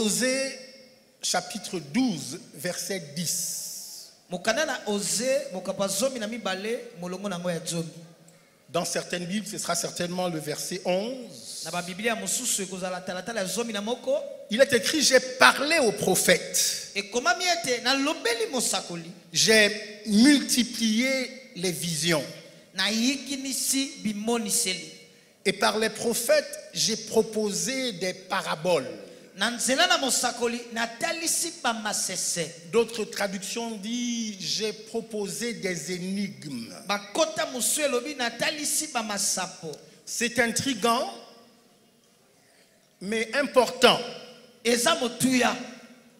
Osée chapitre 12, verset 10. Dans certaines Bibles, ce sera certainement le verset 11. Il est écrit, j'ai parlé aux prophètes. J'ai multiplié les visions. Et par les prophètes, j'ai proposé des paraboles. D'autres traductions disent, j'ai proposé des énigmes. C'est intriguant, mais important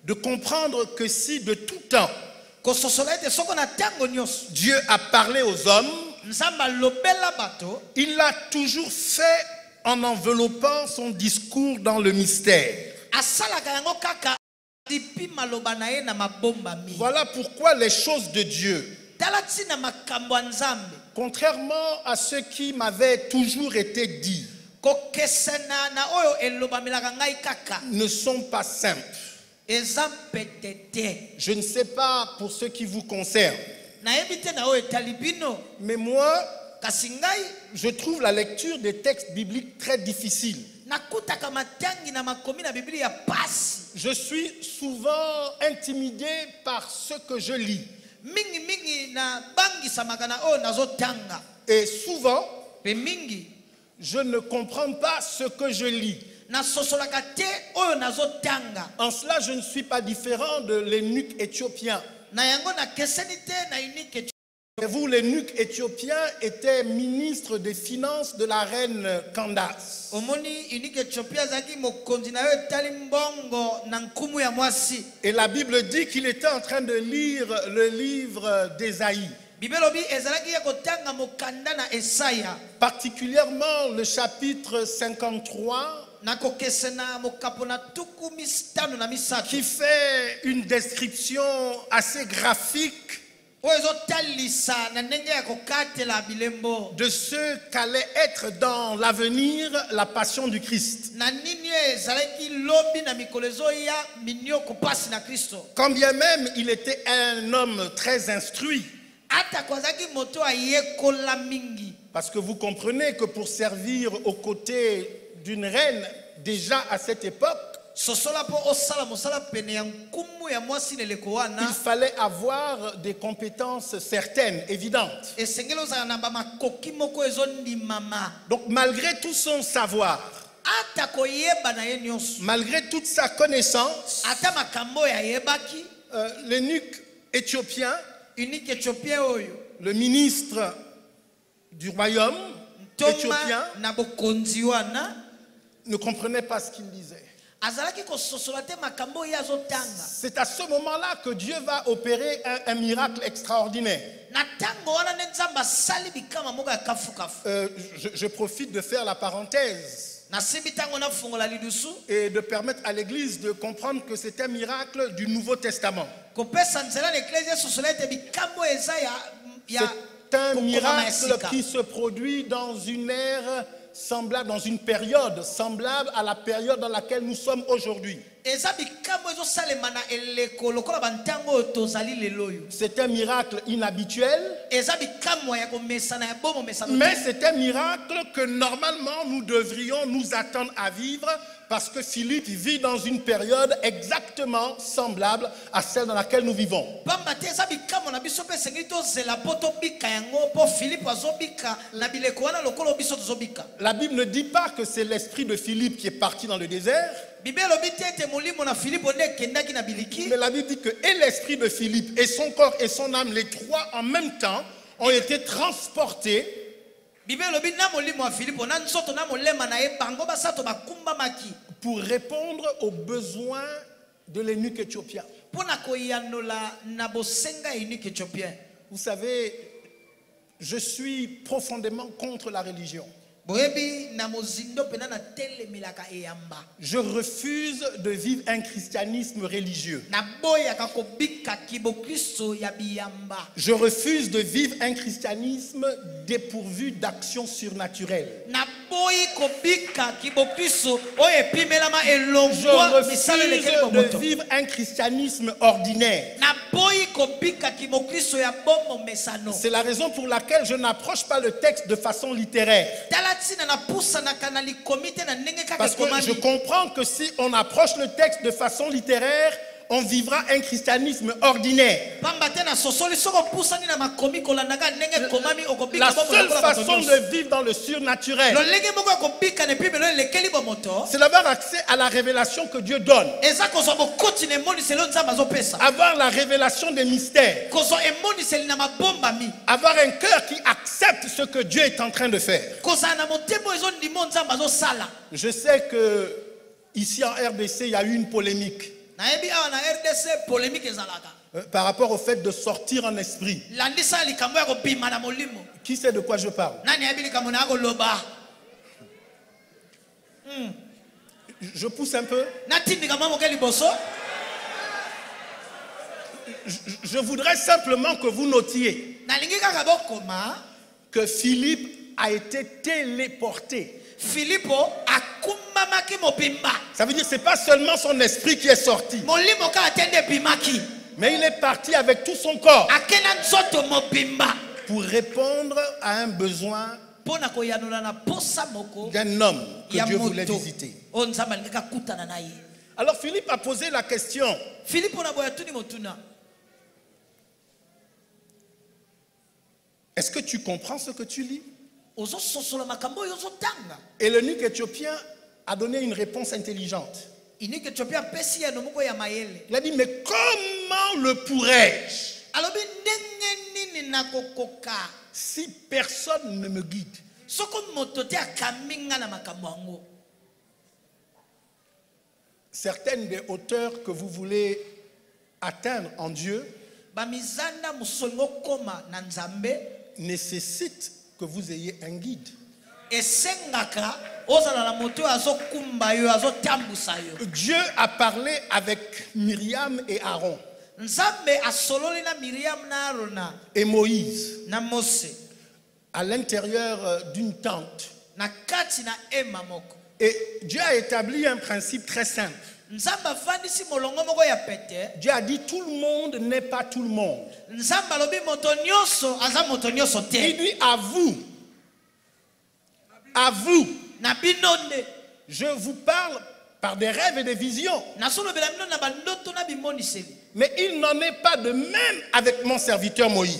de comprendre que si de tout temps, Dieu a parlé aux hommes, il l'a toujours fait en enveloppant son discours dans le mystère. Voilà pourquoi les choses de Dieu, contrairement à ce qui m'avait toujours été dit, ne sont pas simples. Je ne sais pas pour ce qui vous concerne, mais moi, je trouve la lecture des textes bibliques très difficile. Je suis souvent intimidé par ce que je lis. Et souvent, je ne comprends pas ce que je lis. En cela, je ne suis pas différent de l'eunuque éthiopien. Et vous, l'eunuque éthiopien était ministre des Finances de la reine Candace. Et la Bible dit qu'il était en train de lire le livre d'Ésaïe. Particulièrement le chapitre 53, qui fait une description assez graphique de ce qu'allait être dans l'avenir la passion du Christ. Quand bien même il était un homme très instruit, parce que vous comprenez que pour servir aux côtés d'une reine, déjà à cette époque, il fallait avoir des compétences certaines, évidentes. Donc malgré tout son savoir, malgré toute sa connaissance, l'eunuque éthiopien, le ministre du royaume éthiopien, ne comprenait pas ce qu'il disait. C'est à ce moment-là que Dieu va opérer un miracle extraordinaire. Je profite de faire la parenthèse et de permettre à l'Église de comprendre que c'est un miracle du Nouveau Testament. C'est un miracle qui se produit dans une ère semblable, dans une période semblable à la période dans laquelle nous sommes aujourd'hui. C'est un miracle inhabituel, mais c'est un miracle que normalement nous devrions nous attendre à vivre, parce que Philippe vit dans une période exactement semblable à celle dans laquelle nous vivons. La Bible ne dit pas que c'est l'esprit de Philippe qui est parti dans le désert, mais la Bible dit que et l'esprit de Philippe et son corps et son âme, les trois en même temps, ont été transportés pour répondre aux besoins de l'eunuque éthiopien. Vous savez, je suis profondément contre la religion. Je refuse de vivre un christianisme religieux. Je refuse de vivre un christianisme dépourvu d'action surnaturelle. refuse de vivre un christianisme ordinaire. C'est la raison pour laquelle je n'approche pas le texte de façon littéraire. Parce que je comprends que si on approche le texte de façon littéraire, on vivra un christianisme ordinaire. La seule façon de vivre dans le surnaturel, c'est d'avoir accès à la révélation que Dieu donne. Avoir la révélation des mystères. Avoir un cœur qui accepte ce que Dieu est en train de faire. Je sais que ici en RDC, il y a eu une polémique par rapport au fait de sortir en esprit. Qui sait de quoi je parle? Je pousse un peu. Je voudrais simplement que vous notiez que Philippe a été téléporté. Ça veut dire que ce n'est pas seulement son esprit qui est sorti, mais il est parti avec tout son corps pour répondre à un besoin d'un homme que Dieu voulait visiter. Alors Philippe a posé la question: est-ce que tu comprends ce que tu lis? Et l'eunuque éthiopien a donné une réponse intelligente. Il a dit: mais comment le pourrais-je si personne ne me guide? Certaines des hauteurs que vous voulez atteindre en Dieu nécessitent que vous ayez un guide. Dieu a parlé avec Myriam et Aaron et Moïse à l'intérieur d'une tente. Et Dieu a établi un principe très simple. Dieu a dit: tout le monde n'est pas tout le monde. Il dit: à vous, je vous parle par des rêves et des visions. Mais il n'en est pas de même avec mon serviteur Moïse.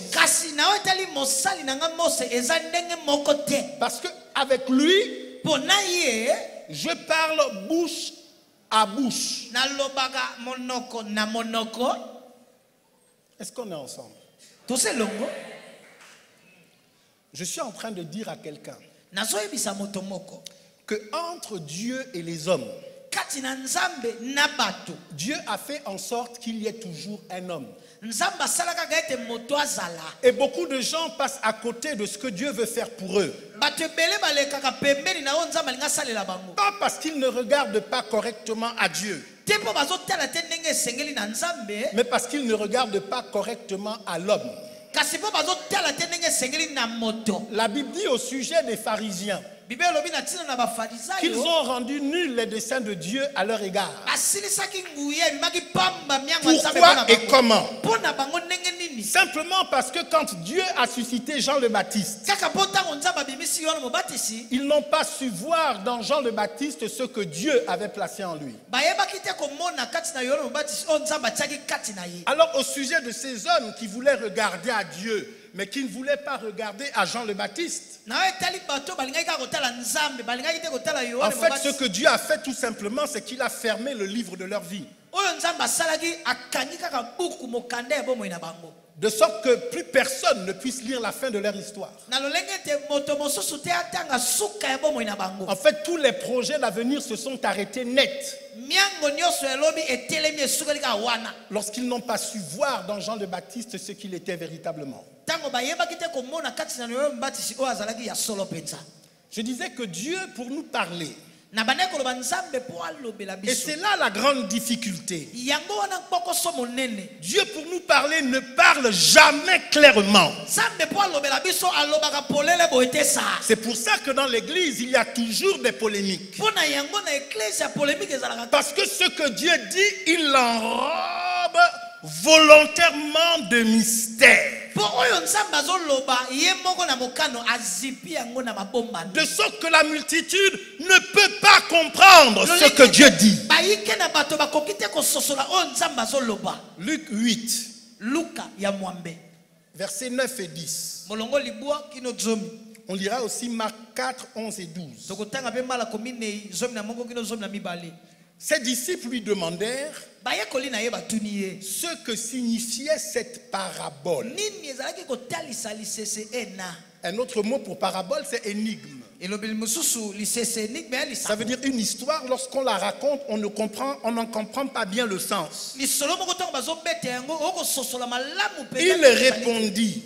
Parce que avec lui, je parle bouche à bouche. Est-ce qu'on est ensemble? Je suis en train de dire à quelqu'un que entre Dieu et les hommes, Dieu a fait en sorte qu'il y ait toujours un homme. Et beaucoup de gens passent à côté de ce que Dieu veut faire pour eux. Pas parce qu'ils ne regardent pas correctement à Dieu, mais parce qu'ils ne regardent pas correctement à l'homme. La Bible dit au sujet des pharisiens qu'ils ont rendu nuls les desseins de Dieu à leur égard. Pourquoi et comment? Simplement parce que quand Dieu a suscité Jean le Baptiste, ils n'ont pas su voir dans Jean le Baptiste ce que Dieu avait placé en lui. Alors au sujet de ces hommes qui voulaient regarder à Dieu, mais qui ne voulaient pas regarder à Jean le Baptiste, en fait, ce que Dieu a fait tout simplement, c'est qu'il a fermé le livre de leur vie. De sorte que plus personne ne puisse lire la fin de leur histoire. En fait, tous les projets d'avenir se sont arrêtés net lorsqu'ils n'ont pas su voir dans Jean le Baptiste ce qu'il était véritablement. Je disais que Dieu, pour nous parler, Et c'est là la grande difficulté. Dieu, pour nous parler, ne parle jamais clairement. C'est pour ça que dans l'église, il y a toujours des polémiques. Parce que ce que Dieu dit, il l'enrobe volontairement de mystère. De sorte que la multitude ne peut pas comprendre ce que Dieu dit. Luc 8, versets 9 et 10. On lira aussi Marc 4, 11 et 12. Ses disciples lui demandèrent ce que signifiait cette parabole. Un autre mot pour parabole, c'est énigme. Ça veut dire une histoire, lorsqu'on la raconte, on n'en comprend pas bien le sens. Il répondit: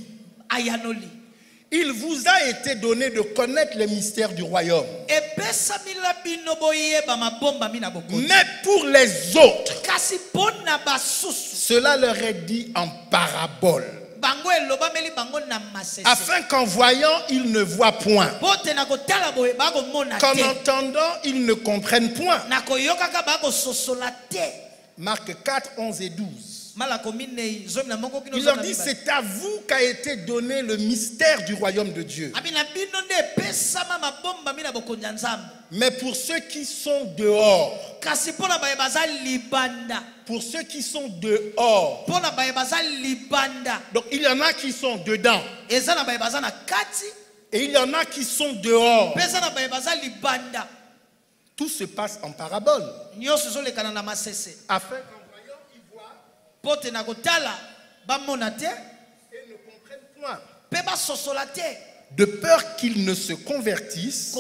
il vous a été donné de connaître les mystères du royaume. Mais pour les autres, cela leur est dit en parabole, afin qu'en voyant, ils ne voient point, qu'en entendant, ils ne comprennent point. Marc 4, 11 et 12. Il leur dit: c'est à vous qu'a été donné le mystère du royaume de Dieu. Mais pour ceux qui sont dehors, donc il y en a qui sont dedans et il y en a qui sont dehors. Tout se passe en parabole, afin et ne comprennent point, de peur qu'ils ne se convertissent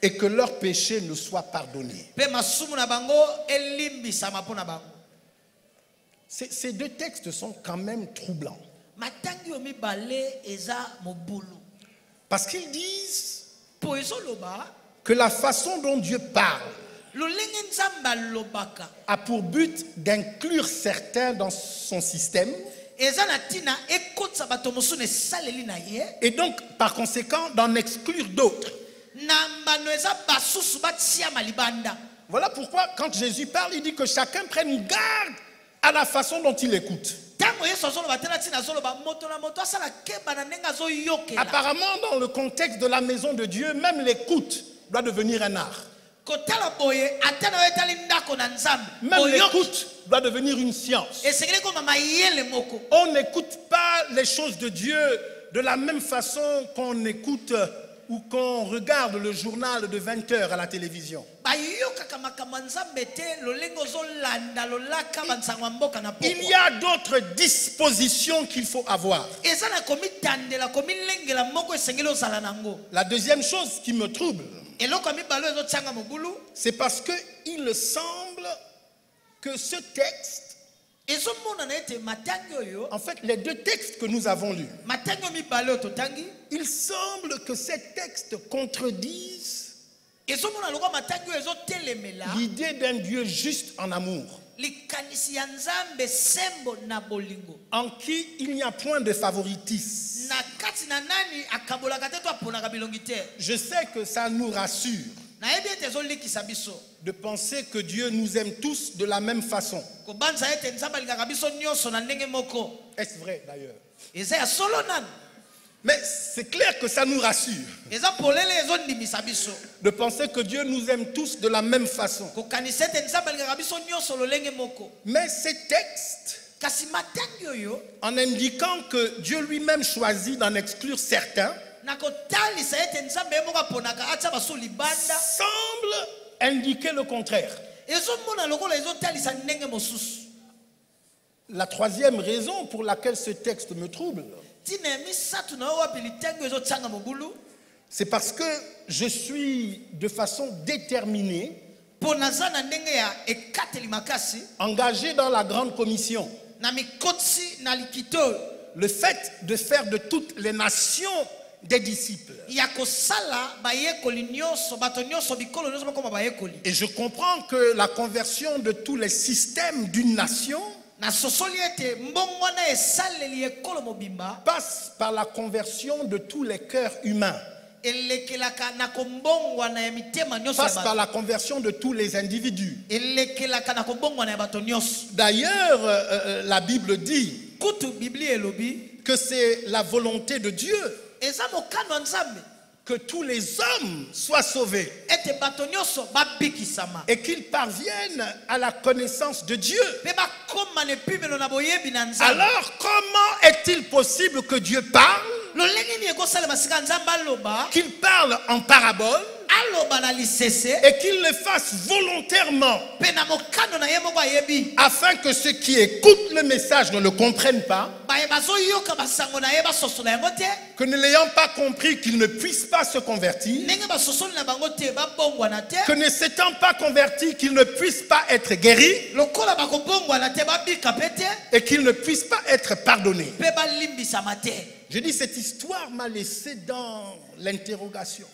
et que leurs péchés ne soient pardonnés. Ces deux textes sont quand même troublants, parce qu'ils disent que la façon dont Dieu parle a pour but d'inclure certains dans son système, et donc par conséquent d'en exclure d'autres. Voilà pourquoi quand Jésus parle, il dit que chacun prenne garde à la façon dont il écoute. Apparemment, dans le contexte de la maison de Dieu, même l'écoute doit devenir un art. Même l'écoute doit devenir une science. On n'écoute pas les choses de Dieu de la même façon qu'on écoute ou qu'on regarde le journal de 20 heures à la télévision. Il y a d'autres dispositions qu'il faut avoir. La deuxième chose qui me trouble, c'est parce qu'il semble que ce texte, en fait les deux textes que nous avons lus, il semble que ces textes contredisent l'idée d'un Dieu juste en amour, en qui il n'y a point de favoritisme. Je sais que ça nous rassure de penser que Dieu nous aime tous de la même façon. Est-ce vrai d'ailleurs? Mais c'est clair que ça nous rassure de penser que Dieu nous aime tous de la même façon. Mais ces textes, en indiquant que Dieu lui-même choisit d'en exclure certains, semble indiquer le contraire. La troisième raison pour laquelle ce texte me trouble, c'est parce que je suis de façon déterminée engagé dans la grande commission. Le fait de faire de toutes les nations des disciples. Et je comprends que la conversion de tous les systèmes d'une nation passe par la conversion de tous les cœurs humains. Passe par la conversion de tous les individus. D'ailleurs, la Bible dit que c'est la volonté de Dieu que tous les hommes soient sauvés et qu'ils parviennent à la connaissance de Dieu. Alors, comment est-il possible que Dieu parle, qu'il parle en parabole et qu'il le fasse volontairement afin que ceux qui écoutent le message ne le comprennent pas, que ne l'ayant pas compris qu'ils ne puissent pas se convertir, que ne s'étant pas convertis qu'ils ne puissent pas être guéris et qu'ils ne puissent pas être pardonnés. Je dis, cette histoire m'a laissé dans l'interrogation.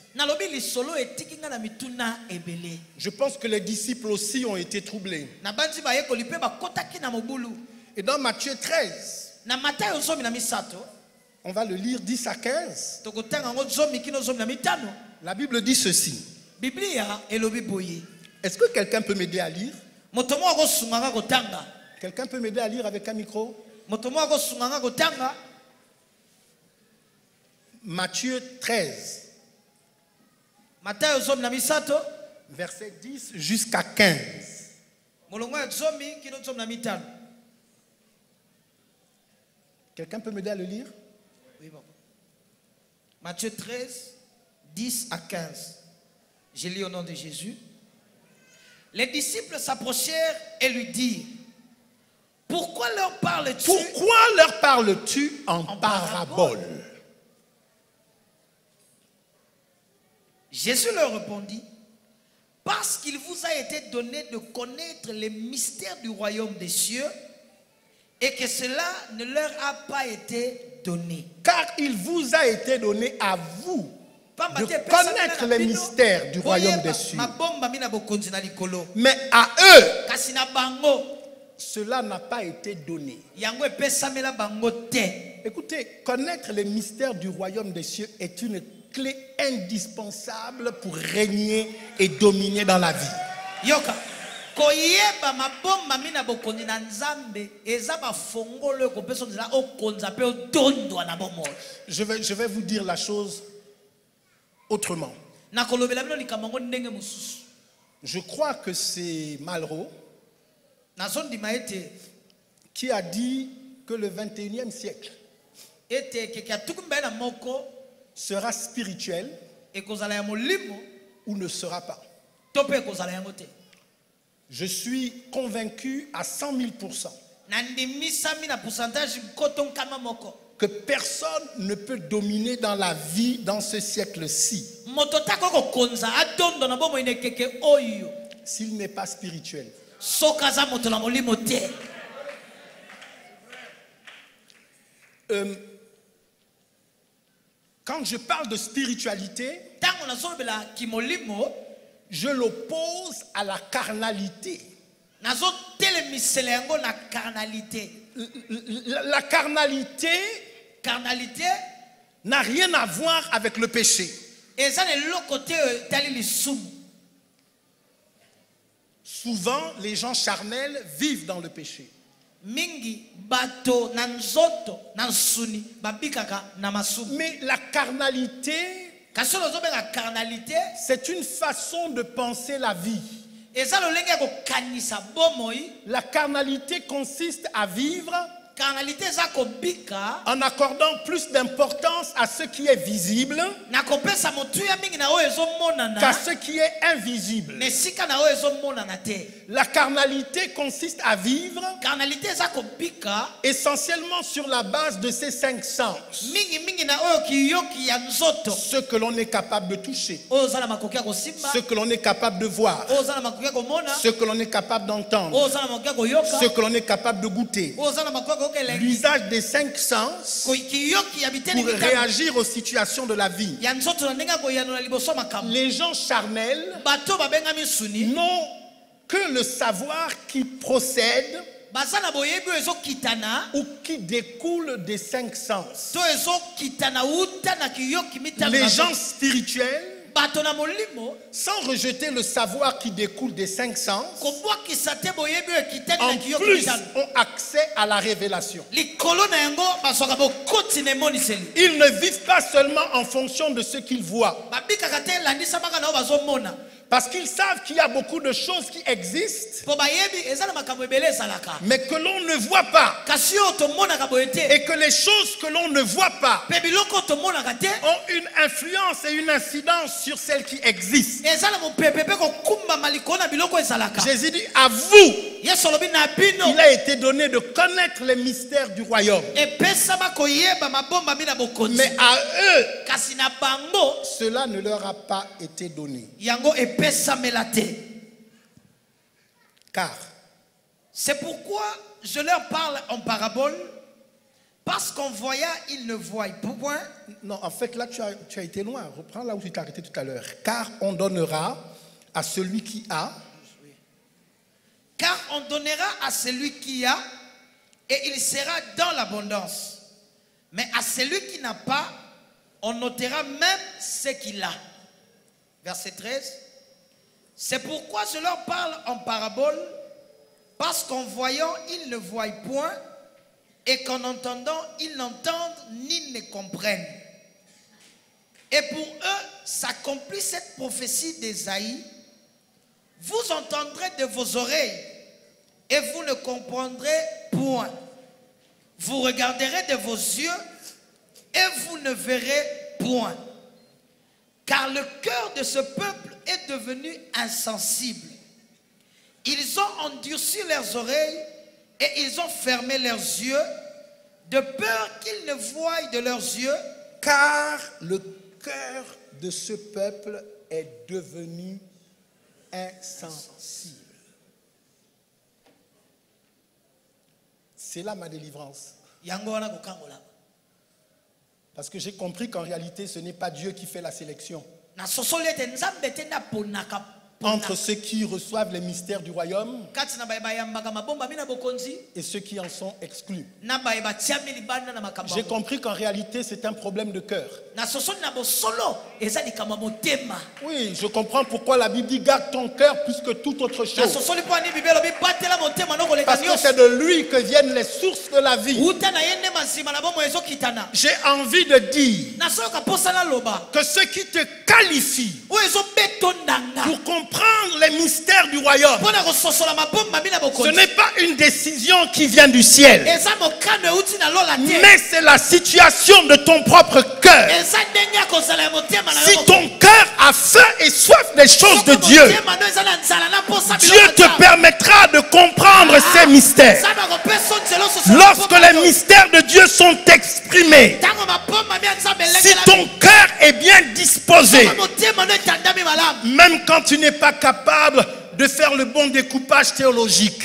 Je pense que les disciples aussi ont été troublés. Et dans Matthieu 13, on va le lire 10 à 15. La Bible dit ceci. Est-ce que quelqu'un peut m'aider à lire? Quelqu'un peut m'aider à lire avec un micro? Matthieu 13. Verset 10 jusqu'à 15. Quelqu'un peut m'aider à le lire? Oui, bon. Matthieu 13, 10 à 15. Je lis au nom de Jésus. Les disciples s'approchèrent et lui dirent: Pourquoi leur parles-tu? Pourquoi leur parles-tu en parabole? Jésus leur répondit: Parce qu'il vous a été donné de connaître les mystères du royaume des cieux et que cela ne leur a pas été donné. Car il vous a été donné à vous de connaître les mystères du royaume des cieux. Mais à eux, cela n'a pas été donné. Écoutez, connaître les mystères du royaume des cieux est une clé indispensable pour régner et dominer dans la vie. Je vais vous dire la chose autrement. Je crois que c'est Malraux qui a dit que le 21e siècle sera spirituel ou ne sera pas. Je suis convaincu à 100 000% que personne ne peut dominer dans la vie dans ce siècle-ci s'il n'est pas spirituel. Quand je parle de spiritualité, je l'oppose à la carnalité. La carnalité n'a rien à voir avec le péché. Souvent, les gens charnels vivent dans le péché. Mais la carnalité, c'est une façon de penser la vie. La carnalité consiste à vivre en accordant plus d'importance à ce qui est visible qu'à ce qui est invisible. La carnalité consiste à vivre essentiellement sur la base de ces 5 sens. Ce que l'on est capable de toucher, ce que l'on est capable de voir, ce que l'on est capable d'entendre, ce que l'on est capable de goûter. L'usage des 5 sens pour réagir aux situations de la vie. Les gens charnels n'ont que le savoir qui procède ou qui découle des 5 sens. Les gens spirituels, sans rejeter le savoir qui découle des 5 sens, en plus ont accès à la révélation. Ils ne vivent pas seulement en fonction de ce qu'ils voient, parce qu'ils savent qu'il y a beaucoup de choses qui existent, mais que l'on ne voit pas, et que les choses que l'on ne voit pas ont une influence et une incidence sur celles qui existent. Jésus dit à vous, il a été donné de connaître les mystères du royaume, mais à eux, cela ne leur a pas été donné. Car c'est pourquoi je leur parle en parabole, parce qu'en voyant, ils ne voient point. Non, en fait, là, tu as été loin. Reprends là où tu t'es arrêté tout à l'heure. Car on donnera à celui qui a. Car on donnera à celui qui a, et il sera dans l'abondance. Mais à celui qui n'a pas, on notera même ce qu'il a. Verset 13. C'est pourquoi je leur parle en parabole, parce qu'en voyant, ils ne voient point, et qu'en entendant, ils n'entendent ni ne comprennent. Et pour eux, s'accomplit cette prophétie d'Ésaïe: vous entendrez de vos oreilles, et vous ne comprendrez point. Vous regarderez de vos yeux, et vous ne verrez point. Car le cœur de ce peuple est devenu insensible. Ils ont endurci leurs oreilles et ils ont fermé leurs yeux, de peur qu'ils ne voient de leurs yeux. Car le cœur de ce peuple est devenu insensible. C'est là ma délivrance. Parce que j'ai compris qu'en réalité, ce n'est pas Dieu qui fait la sélection entre ceux qui reçoivent les mystères du royaume et ceux qui en sont exclus. J'ai compris qu'en réalité, c'est un problème de cœur. Oui, je comprends pourquoi la Bible dit garde ton cœur plus que toute autre chose. Parce que c'est de lui que viennent les sources de la vie. J'ai envie de dire que ceux qui te qualifient pour comprendre les mystères du royaume, ce n'est pas une décision qui vient du ciel, mais c'est la situation de ton propre cœur. Si ton cœur a faim et soif des choses de Dieu, Dieu te permettra de comprendre ces mystères. Lorsque les mystères de Dieu sont exprimés, si ton cœur est bien disposé, même quand tu n'es pas capable de faire le bon découpage théologique,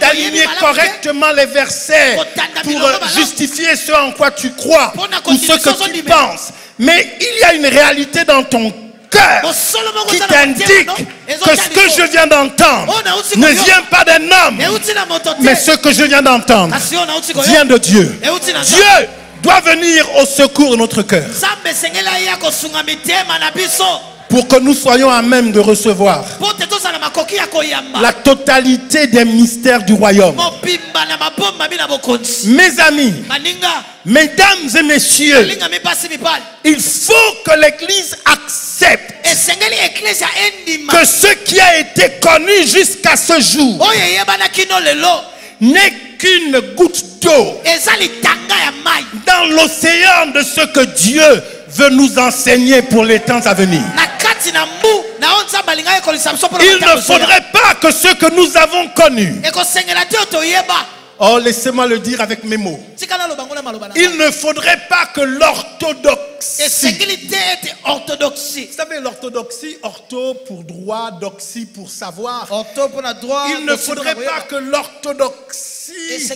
d'aligner correctement les versets pour justifier ce en quoi tu crois ou ce que tu penses, mais il y a une réalité dans ton cœur qui t'indique que ce que je viens d'entendre ne vient pas d'un homme, mais ce que je viens d'entendre vient de Dieu. Dieu doit venir au secours de notre cœur pour que nous soyons à même de recevoir la totalité des mystères du royaume. Mes amis, mesdames et messieurs, il faut que l'Église accepte que ce qui a été connu jusqu'à ce jour n'est qu'une goutte d'eau dans l'océan de ce que Dieu veut nous enseigner pour les temps à venir. Il ne faudrait pas que ceux que nous avons connus. Oh, laissez-moi le dire avec mes mots. Il ne faudrait pas que l'orthodoxie. Vous savez, l'orthodoxie, ortho pour droit, doxie pour savoir. Il ne faudrait pas que l'orthodoxie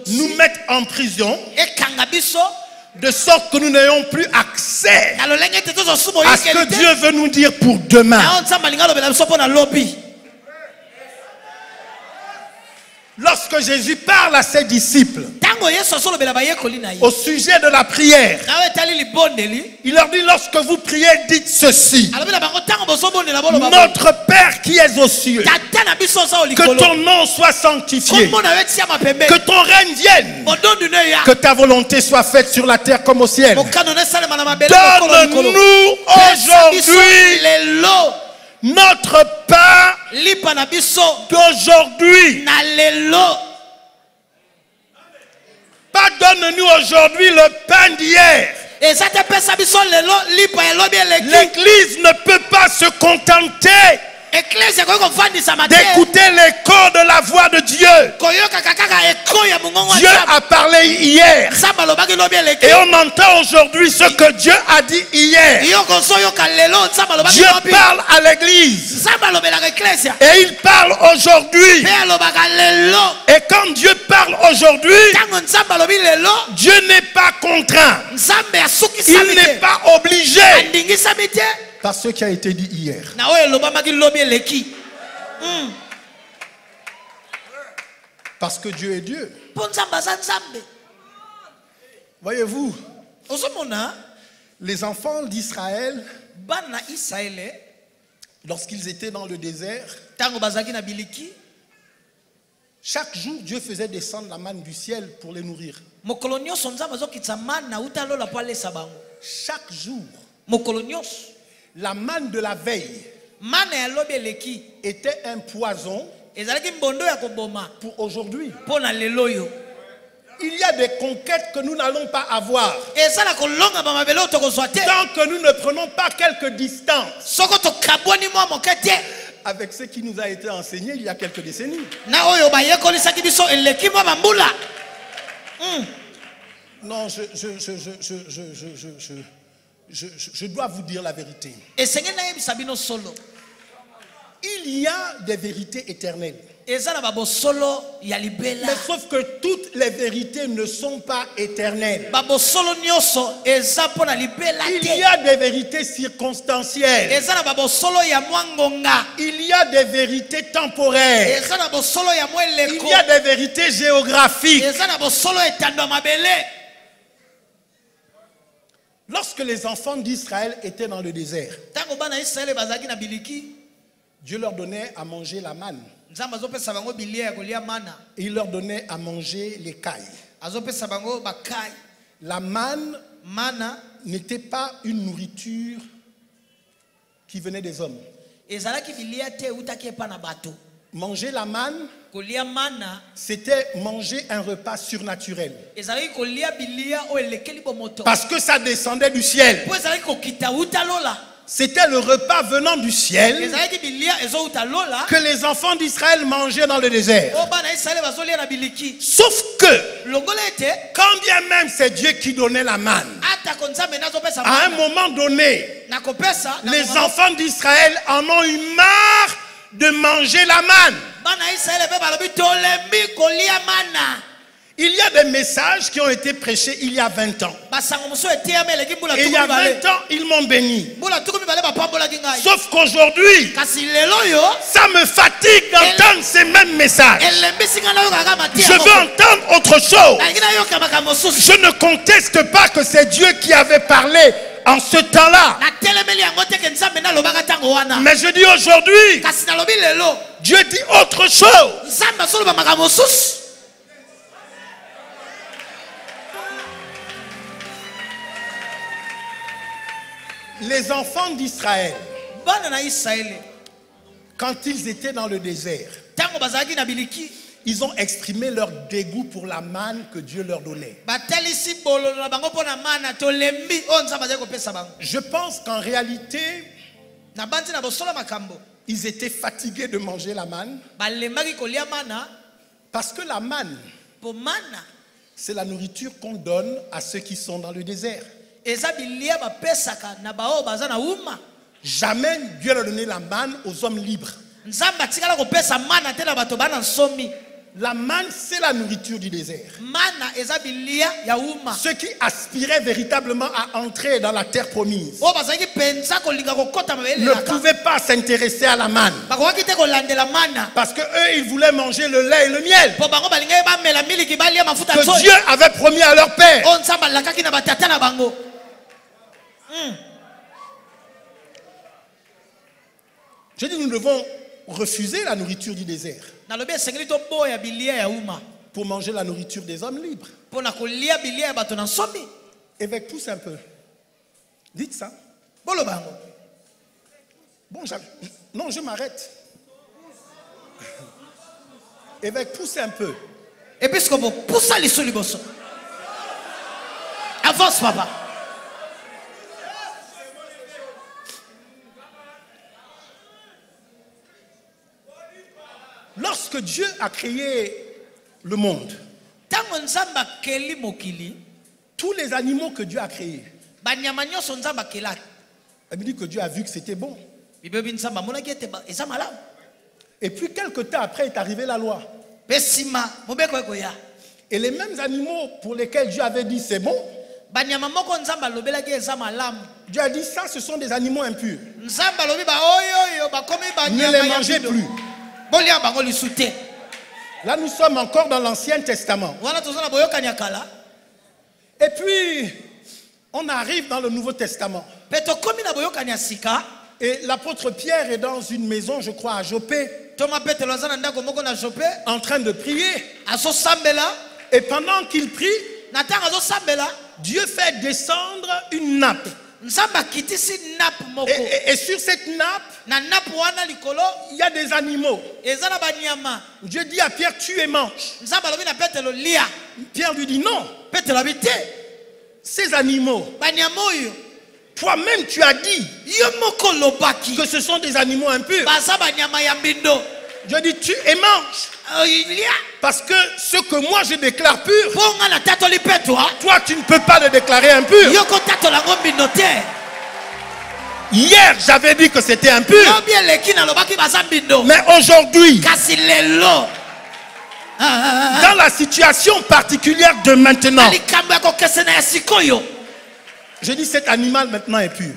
nous mette en prison, de sorte que nous n'ayons plus accès à ce que Dieu veut nous dire pour demain. Lorsque Jésus parle à ses disciples au sujet de la prière, il leur dit: lorsque vous priez, dites ceci: notre Père qui es aux cieux, que ton nom soit sanctifié, que ton règne vienne, que ta volonté soit faite sur la terre comme au ciel. Donne-nous aujourd'hui notre pain d'aujourd'hui. Pas donne-nous aujourd'hui le pain d'hier. L'Église ne peut pas se contenter d'écouter l'écho de la voix de Dieu. Dieu a parlé hier et on entend aujourd'hui ce que Dieu a dit hier. Dieu parle à l'Église et il parle aujourd'hui. Et quand Dieu parle aujourd'hui, Dieu n'est pas contraint, il n'est pas obligé par ce qui a été dit hier. Parce que Dieu est Dieu. Voyez-vous, les enfants d'Israël, lorsqu'ils étaient dans le désert, chaque jour Dieu faisait descendre la manne du ciel pour les nourrir. Chaque jour, la manne de la veille était un poison pour aujourd'hui. Il y a des conquêtes que nous n'allons pas avoir tant que nous ne prenons pas quelques distances avec ce qui nous a été enseigné il y a quelques décennies. Non, je dois vous dire la vérité. Il y a des vérités éternelles. Mais sauf que toutes les vérités ne sont pas éternelles. Il y a des vérités circonstancielles. Il y a des vérités temporaires. Il y a des vérités géographiques. Lorsque les enfants d'Israël étaient dans le désert, Dieu leur donnait à manger la manne. Et il leur donnait à manger les cailles. La manne n'était pas une nourriture qui venait des hommes. Manger la manne, c'était manger un repas surnaturel. Parce que ça descendait du ciel. C'était le repas venant du ciel que les enfants d'Israël mangeaient dans le désert. Sauf que, quand bien même c'est Dieu qui donnait la manne, à un moment donné, les enfants d'Israël en ont eu marre de manger la manne. Il y a des messages qui ont été prêchés il y a 20 ans. Et il y a 20 ans, ils m'ont béni. Sauf qu'aujourd'hui, ça me fatigue d'entendre ces mêmes messages. Je veux entendre autre chose. Je ne conteste pas que c'est Dieu qui avait parlé en ce temps-là. Mais je dis aujourd'hui, Dieu dit autre chose. Les enfants d'Israël, quand ils étaient dans le désert, ils ont exprimé leur dégoût pour la manne que Dieu leur donnait. Je pense qu'en réalité, Ils étaient fatigués de manger la manne. Parce que la manne, c'est la nourriture qu'on donne à ceux qui sont dans le désert. Jamais Dieu n'a donné la manne aux hommes libres. La manne, c'est la nourriture du désert. Ceux qui aspiraient véritablement à entrer dans la terre promise ne pouvaient pas s'intéresser à la manne. Parce que eux, ils voulaient manger le lait et le miel que Dieu avait promis à leur père. Je dis, nous devons refuser la nourriture du désert pour manger la nourriture des hommes libres. Évêque, pousse un peu. Dites ça. Bon, non, je m'arrête. Évêque, pousse un peu. Avance, papa. Lorsque Dieu a créé le monde, tous les animaux que Dieu a créés, il me dit que Dieu a vu que c'était bon. Et puis quelque temps après est arrivée la loi. Et les mêmes animaux pour lesquels Dieu avait dit c'est bon, Dieu a dit ça, ce sont des animaux impurs. Ne les mangez plus. Là, nous sommes encore dans l'Ancien Testament. Et puis, on arrive dans le Nouveau Testament. Et l'apôtre Pierre est dans une maison, je crois, à Jopé, en train de prier. Et pendant qu'il prie, Dieu fait descendre une nappe. Et sur cette nappe, il y a des animaux. Dieu dit à Pierre, tu es mange. Pierre lui dit non. Ces animaux, toi-même tu as dit que ce sont des animaux impurs. Dieu dit tu es mange. Parce que ce que moi je déclare pur, toi tu ne peux pas le déclarer impur. Hier j'avais dit que c'était impur, mais aujourd'hui, dans la situation particulière de maintenant, je dis cet animal maintenant est pur.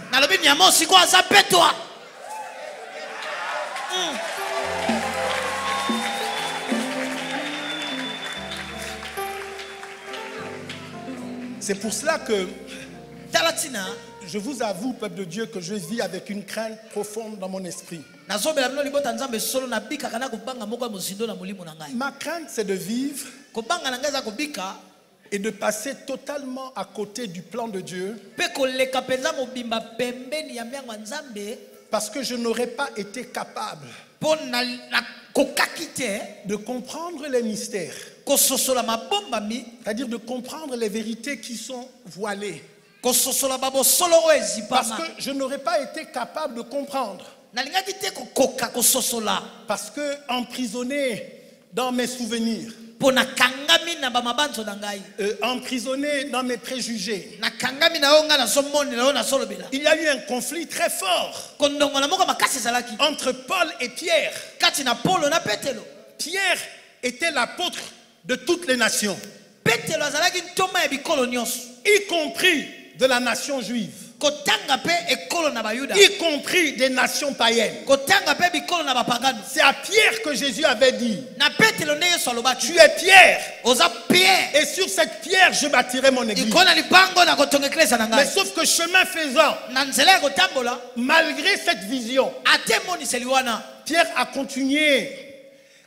C'est pour cela que je vous avoue, peuple de Dieu, que je vis avec une crainte profonde dans mon esprit. Ma crainte, c'est de vivre et de passer totalement à côté du plan de Dieu, parce que je n'aurais pas été capable de comprendre les mystères, c'est-à-dire de comprendre les vérités qui sont voilées, parce que je n'aurais pas été capable de comprendre, parce que emprisonné dans mes souvenirs, emprisonné dans mes préjugés, il y a eu un conflit très fort entre Paul et Pierre. Pierre était l'apôtre de toutes les nations, y compris de la nation juive, y compris des nations païennes. C'est à Pierre que Jésus avait dit, tu es Pierre, et sur cette pierre je bâtirai mon église. Mais sauf que chemin faisant, malgré cette vision, Pierre a continué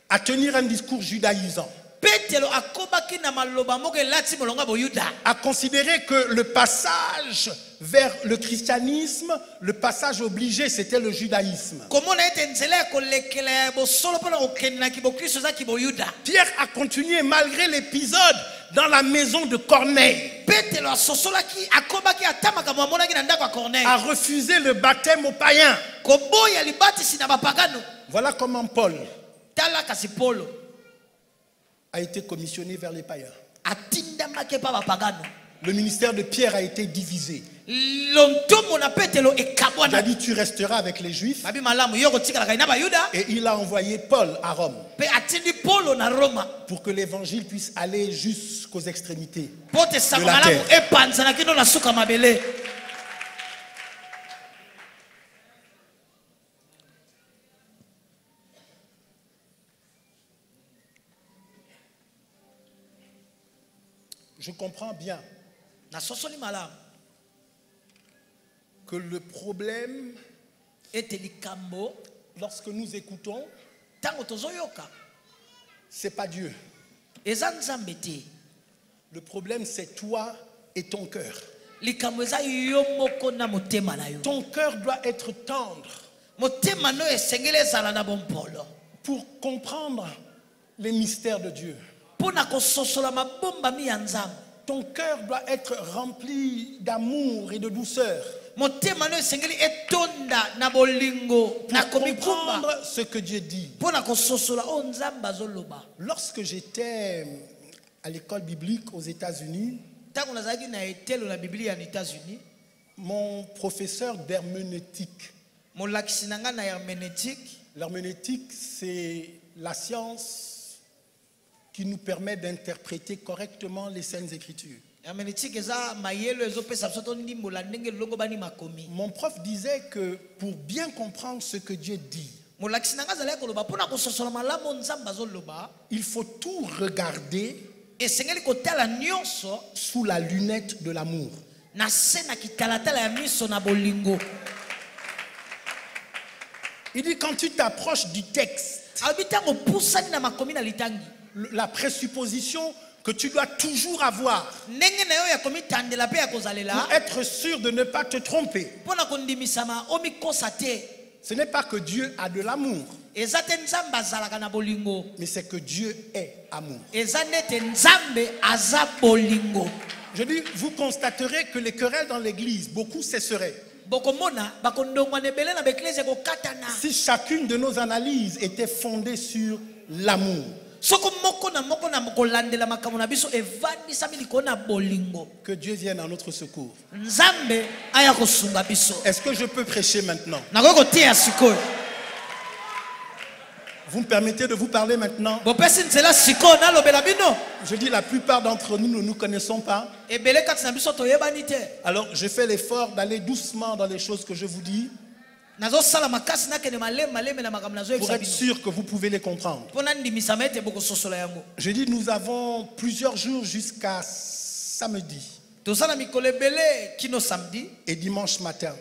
à tenir un discours judaïsant, à considérer que le passage vers le christianisme, le passage obligé, c'était le judaïsme. Pierre a continué malgré l'épisode dans la maison de Corneille a refusé le baptême aux païens. Voilà comment Paul a été commissionné vers les païens. Le ministère de Pierre a été divisé. Il a dit tu resteras avec les Juifs. Et il a envoyé Paul à Rome pour que l'évangile puisse aller jusqu'aux extrémités de la terre. Je comprends bien que le problème, lorsque nous écoutons, c'est pas Dieu. Le problème, c'est toi et ton cœur. Ton cœur doit être tendre pour comprendre les mystères de Dieu. Ton cœur doit être rempli d'amour et de douceur pour comprendre ce que Dieu dit. Lorsque j'étais à l'école biblique aux États-Unis, mon professeur d'herméneutique, l'herméneutique, c'est la science qui nous permet d'interpréter correctement les Saintes Écritures. Mon prof disait que pour bien comprendre ce que Dieu dit, il faut tout regarder sous la lunette de l'amour. Il dit quand tu t'approches du texte, la présupposition que tu dois toujours avoir pour être sûr de ne pas te tromper. Ce n'est pas que Dieu a de l'amour, mais c'est que Dieu est amour. Je dis, vous constaterez que les querelles dans l'église, beaucoup cesseraient si chacune de nos analyses était fondée sur l'amour. Que Dieu vienne à notre secours. Est-ce que je peux prêcher maintenant? Vous me permettez de vous parler maintenant? Je dis la plupart d'entre nous ne nous connaissons pas. Alors je fais l'effort d'aller doucement dans les choses que je vous dis pour être sûr que vous pouvez les comprendre. Je dis nous avons plusieurs jours jusqu'à samedi et dimanche matin.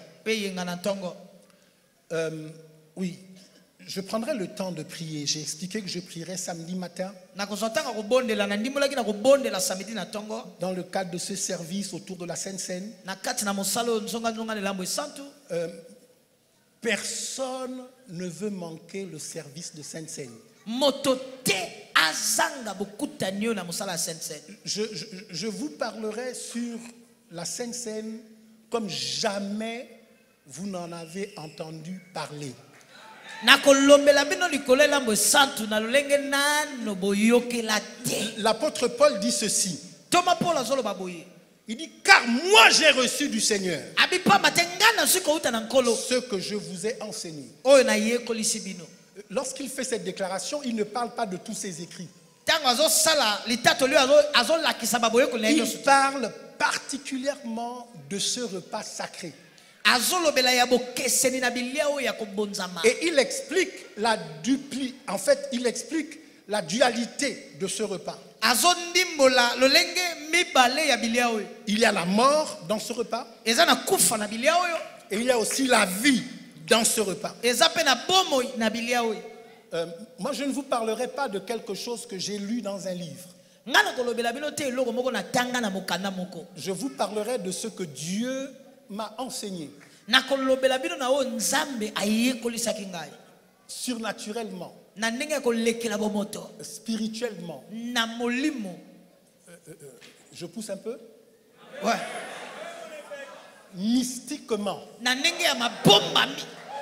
Oui, je prendrai le temps de prier. J'ai expliqué que je prierai samedi matin dans le cadre de ce service autour de la Sainte Seine. Personne ne veut manquer le service de Sainte Seine. Je vous parlerai sur la Sainte Seine comme jamais vous n'en avez entendu parler. L'apôtre Paul dit ceci. Il dit, car moi j'ai reçu du Seigneur ce que je vous ai enseigné. Lorsqu'il fait cette déclaration, il ne parle pas de tous ses écrits. Il parle particulièrement de ce repas sacré. Et il explique la dualité de ce repas. Il y a la mort dans ce repas et il y a aussi la vie dans ce repas. Moi je ne vous parlerai pas de quelque chose que j'ai lu dans un livre. Je vous parlerai de ce que Dieu m'a enseigné surnaturellement, spirituellement, Je pousse un peu? Ouais. Mystiquement.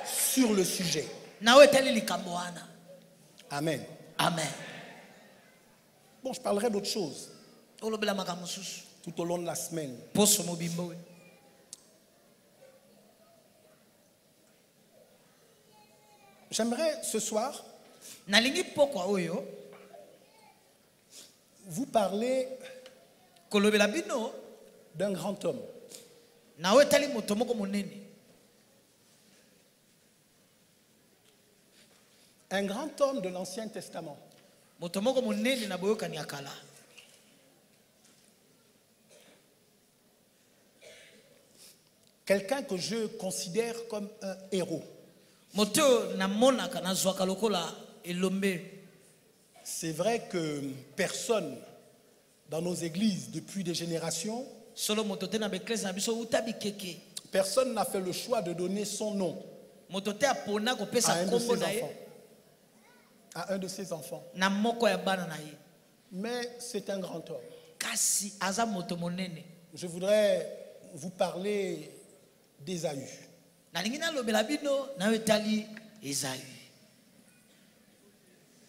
Sur le sujet. Amen. Amen. Bon, je parlerai d'autre chose tout au long de la semaine. J'aimerais ce soir vous parler d'un grand homme. Un grand homme de l'Ancien Testament. Quelqu'un que je considère comme un héros. C'est vrai que personne dans nos églises depuis des générations, personne n'a fait le choix de donner son nom à un de ses enfants. Mais c'est un grand homme. Je voudrais vous parler d'Ésaü.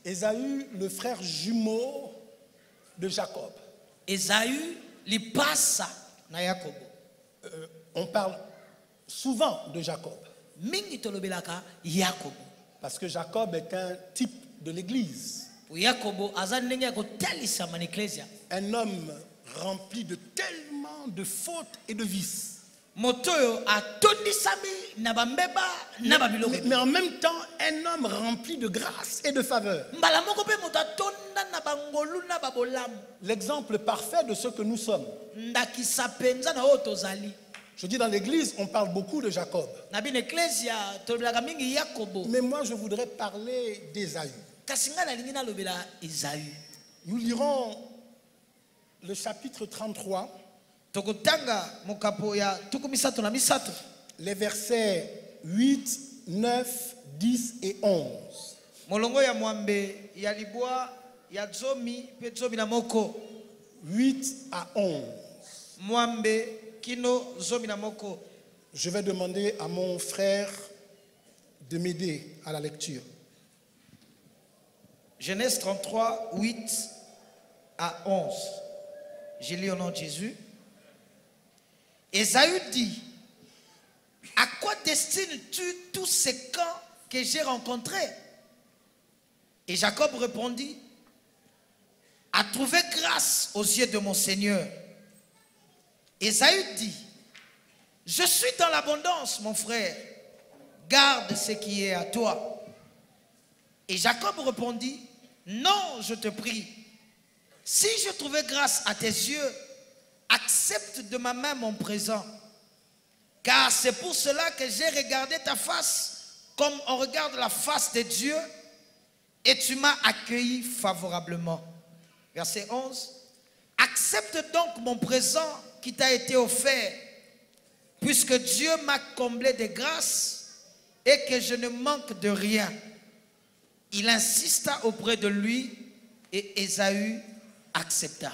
Ésaü, le frère jumeau de Jacob. On parle souvent de Jacob. Parce que Jacob est un type de l'église. Un homme rempli de tellement de fautes et de vices. Mais en même temps, un homme rempli de grâce et de faveur. L'exemple parfait de ce que nous sommes. Je dis dans l'église, on parle beaucoup de Jacob. Mais moi, je voudrais parler d'Ésaü. Nous lirons le chapitre 33. Les versets 8, 9, 10 et 11. 8 à 11. Je vais demander à mon frère de m'aider à la lecture. Genèse 33, 8 à 11. Je lis au nom de Jésus. Ésaü dit: à quoi destines-tu tous ces camps que j'ai rencontrés? Et Jacob répondit: à trouver grâce aux yeux de mon Seigneur. Ésaü dit: je suis dans l'abondance, mon frère, garde ce qui est à toi. Et Jacob répondit: non, je te prie, si je trouvais grâce à tes yeux, accepte de ma main mon présent, car c'est pour cela que j'ai regardé ta face comme on regarde la face de Dieu, et tu m'as accueilli favorablement. Verset 11. Accepte donc mon présent qui t'a été offert, puisque Dieu m'a comblé de grâce et que je ne manque de rien. Il insista auprès de lui et Ésaü accepta.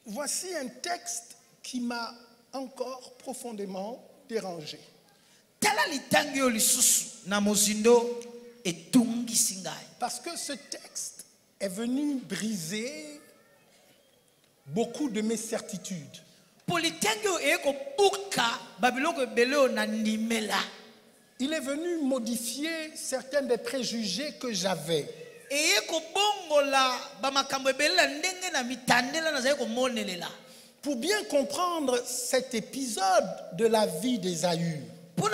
Voici un texte qui m'a encore profondément dérangé. Parce que ce texte est venu briser beaucoup de mes certitudes. Il est venu modifier certains des préjugés que j'avais. Pour bien comprendre cet épisode de la vie d'Ésaü, il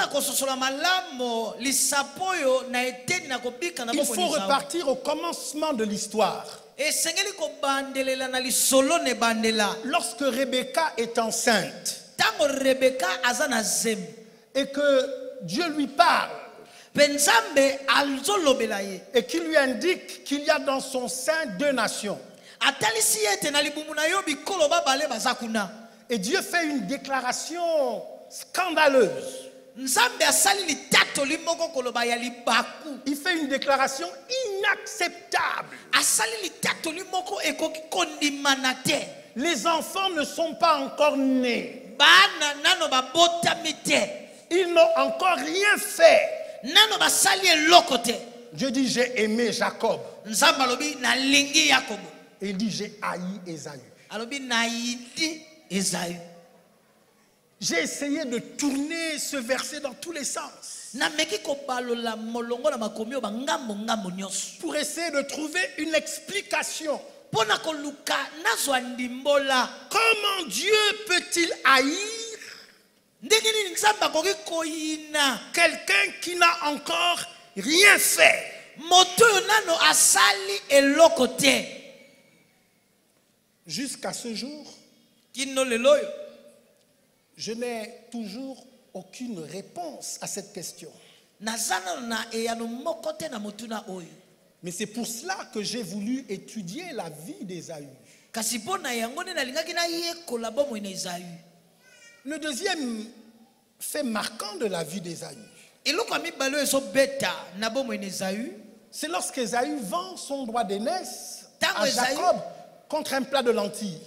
faut repartir au commencement de l'histoire. Lorsque Rebecca est enceinte et que Dieu lui parle et qu'il lui indique qu'il y a dans son sein deux nations. Et Dieu fait une déclaration scandaleuse. Il fait une déclaration inacceptable. Les enfants ne sont pas encore nés. Ils n'ont encore rien fait. Je dis j'ai aimé Jacob. Et il dit j'ai haï Ésaü. J'ai essayé de tourner ce verset dans tous les sens pour essayer de trouver une explication. Comment Dieu peut-il haïr quelqu'un qui n'a encore rien fait? Jusqu'à ce jour, je n'ai toujours aucune réponse à cette question. Mais c'est pour cela que j'ai voulu étudier la vie d'Ésaü. Le deuxième fait marquant de la vie d'Ésaü, c'est lorsqu'Ésaü vend son droit d'aînesse à Jacob contre un plat de lentilles.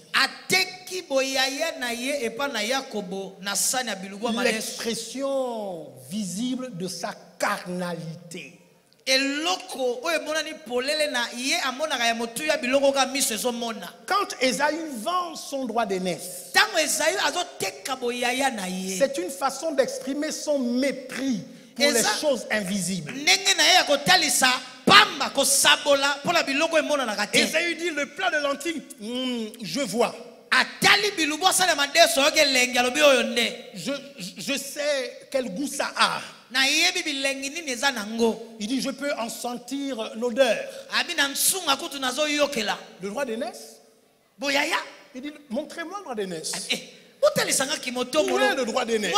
L'expression visible de sa carnalité. Quand Ésaü vend son droit d'aînesse, c'est une façon d'exprimer son mépris pour les choses invisibles. Ésaü dit le plat de lentilles, je vois. Je sais quel goût ça a. Il dit je peux en sentir l'odeur. Le droit d'aînesse? Il dit montrez-moi le droit d'aînesse. Où est le droit d'aînesse?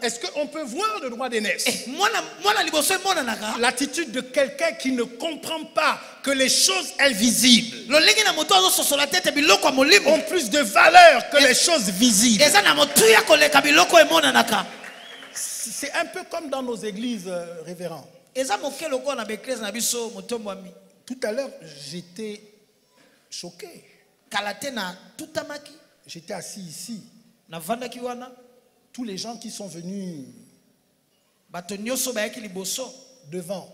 Est-ce qu'on peut voir le droit d'aînesse? L'attitude de quelqu'un qui ne comprend pas que les choses invisibles ont plus de valeur que les choses visibles. C'est un peu comme dans nos églises, révérends. Tout à l'heure, j'étais choqué. J'étais assis ici. Tous les gens qui sont venus devant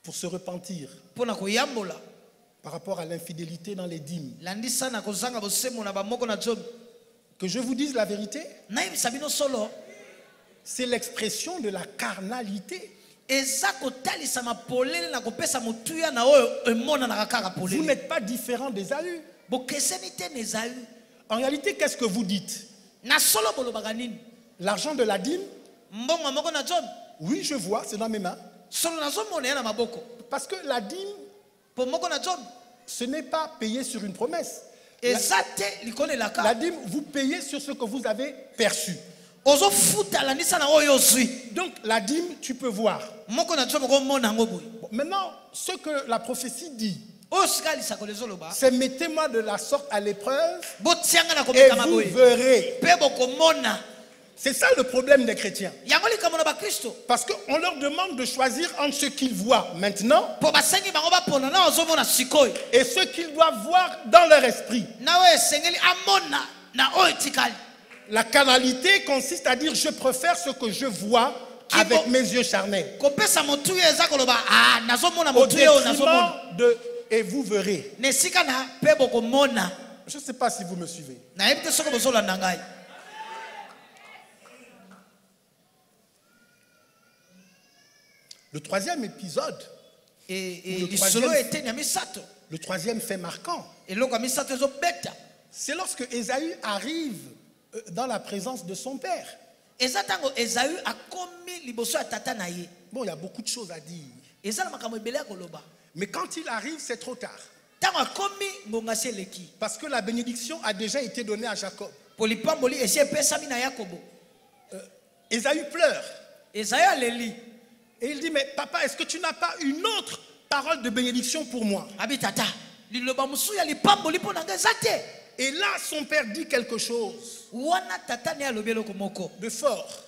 pour se repentir par rapport à l'infidélité dans les dîmes. Que je vous dise la vérité, c'est l'expression de la carnalité. Vous n'êtes pas différent d'Ésaü. En réalité, qu'est-ce que vous dites? L'argent de la dîme? Oui, je vois, c'est dans mes mains. Parce que la dîme, ce n'est pas payé sur une promesse. La dîme, vous payez sur ce que vous avez perçu. Donc la dîme, tu peux voir. Maintenant, ce que la prophétie dit, c'est mettez-moi de la sorte à l'épreuve et vous verrez. C'est ça le problème des chrétiens. Parce qu'on leur demande de choisir entre ce qu'ils voient maintenant et ce qu'ils doivent voir dans leur esprit. La carnalité consiste à dire je préfère ce que je vois avec mes yeux charnels au détriment de et vous verrez. Je ne sais pas si vous me suivez. Le troisième épisode, le troisième fait marquant, c'est lorsque Ésaü arrive dans la présence de son père. Bon, il y a beaucoup de choses à dire. Mais quand il arrive, c'est trop tard. Parce que la bénédiction a déjà été donnée à Jacob. Ésaü pleure. Et il dit, mais papa, est-ce que tu n'as pas une autre parole de bénédiction pour moi? Et là, son père dit quelque chose de fort.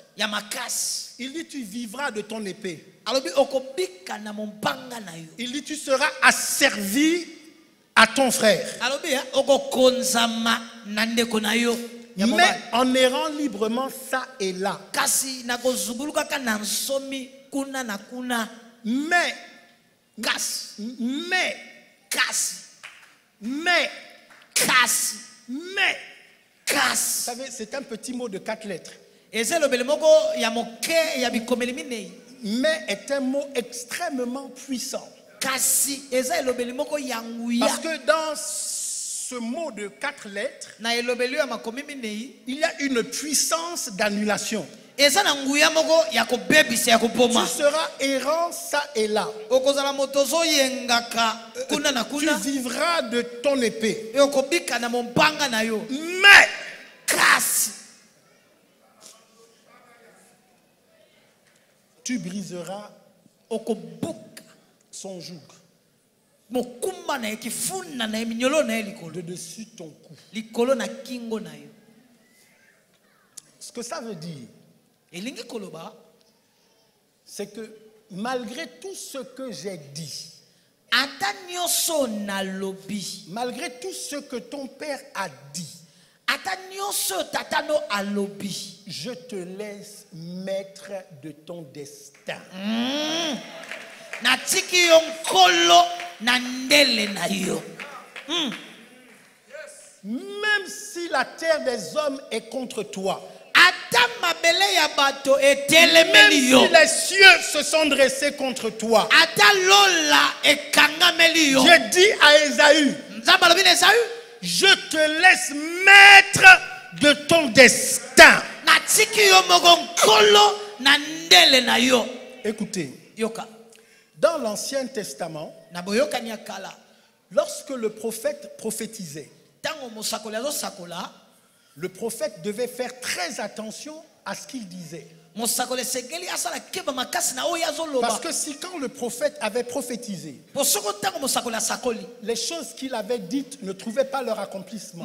Il dit tu vivras de ton épée. Il dit tu seras asservi à ton frère. Mais en errant librement ça et là. Mais vous savez, c'est un petit mot de 4 lettres. Mais est un mot extrêmement puissant. Parce que dans ce mot de 4 lettres, il y a une puissance d'annulation. Tu seras errant ça et là. Tu vivras de ton épée. Mais tu briseras son joug de dessus ton cou. Ce que ça veut dire, c'est que malgré tout ce que j'ai dit, malgré tout ce que ton père a dit, je te laisse maître de ton destin. Même si la terre des hommes est contre toi, même si les cieux se sont dressés contre toi, j'ai dit à Ésaü, je te laisse maître de ton destin. Écoutez, dans l'Ancien Testament, lorsque le prophète prophétisait, le prophète devait faire très attention à ce qu'il disait. Parce que si quand le prophète avait prophétisé, les choses qu'il avait dites ne trouvaient pas leur accomplissement,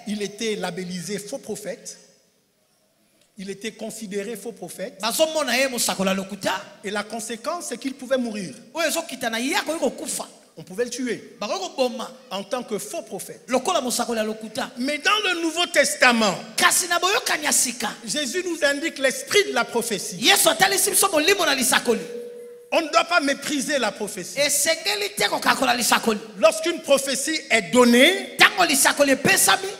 il était labellisé faux prophète, il était considéré faux prophète, et la conséquence c'est qu'il pouvait mourir. On pouvait le tuer en tant que faux prophète. Mais dans le Nouveau Testament, Jésus nous indique l'esprit de la prophétie. On ne doit pas mépriser la prophétie. Lorsqu'une prophétie est donnée,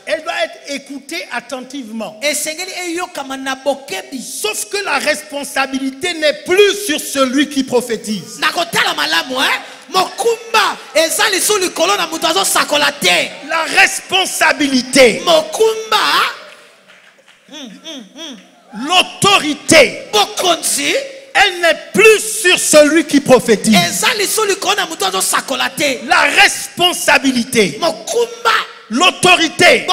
elle doit être écoutée attentivement. Sauf que la responsabilité n'est plus sur celui qui prophétise. La responsabilité, l'autorité, elle n'est plus sur celui qui prophétise. La responsabilité, l'autorité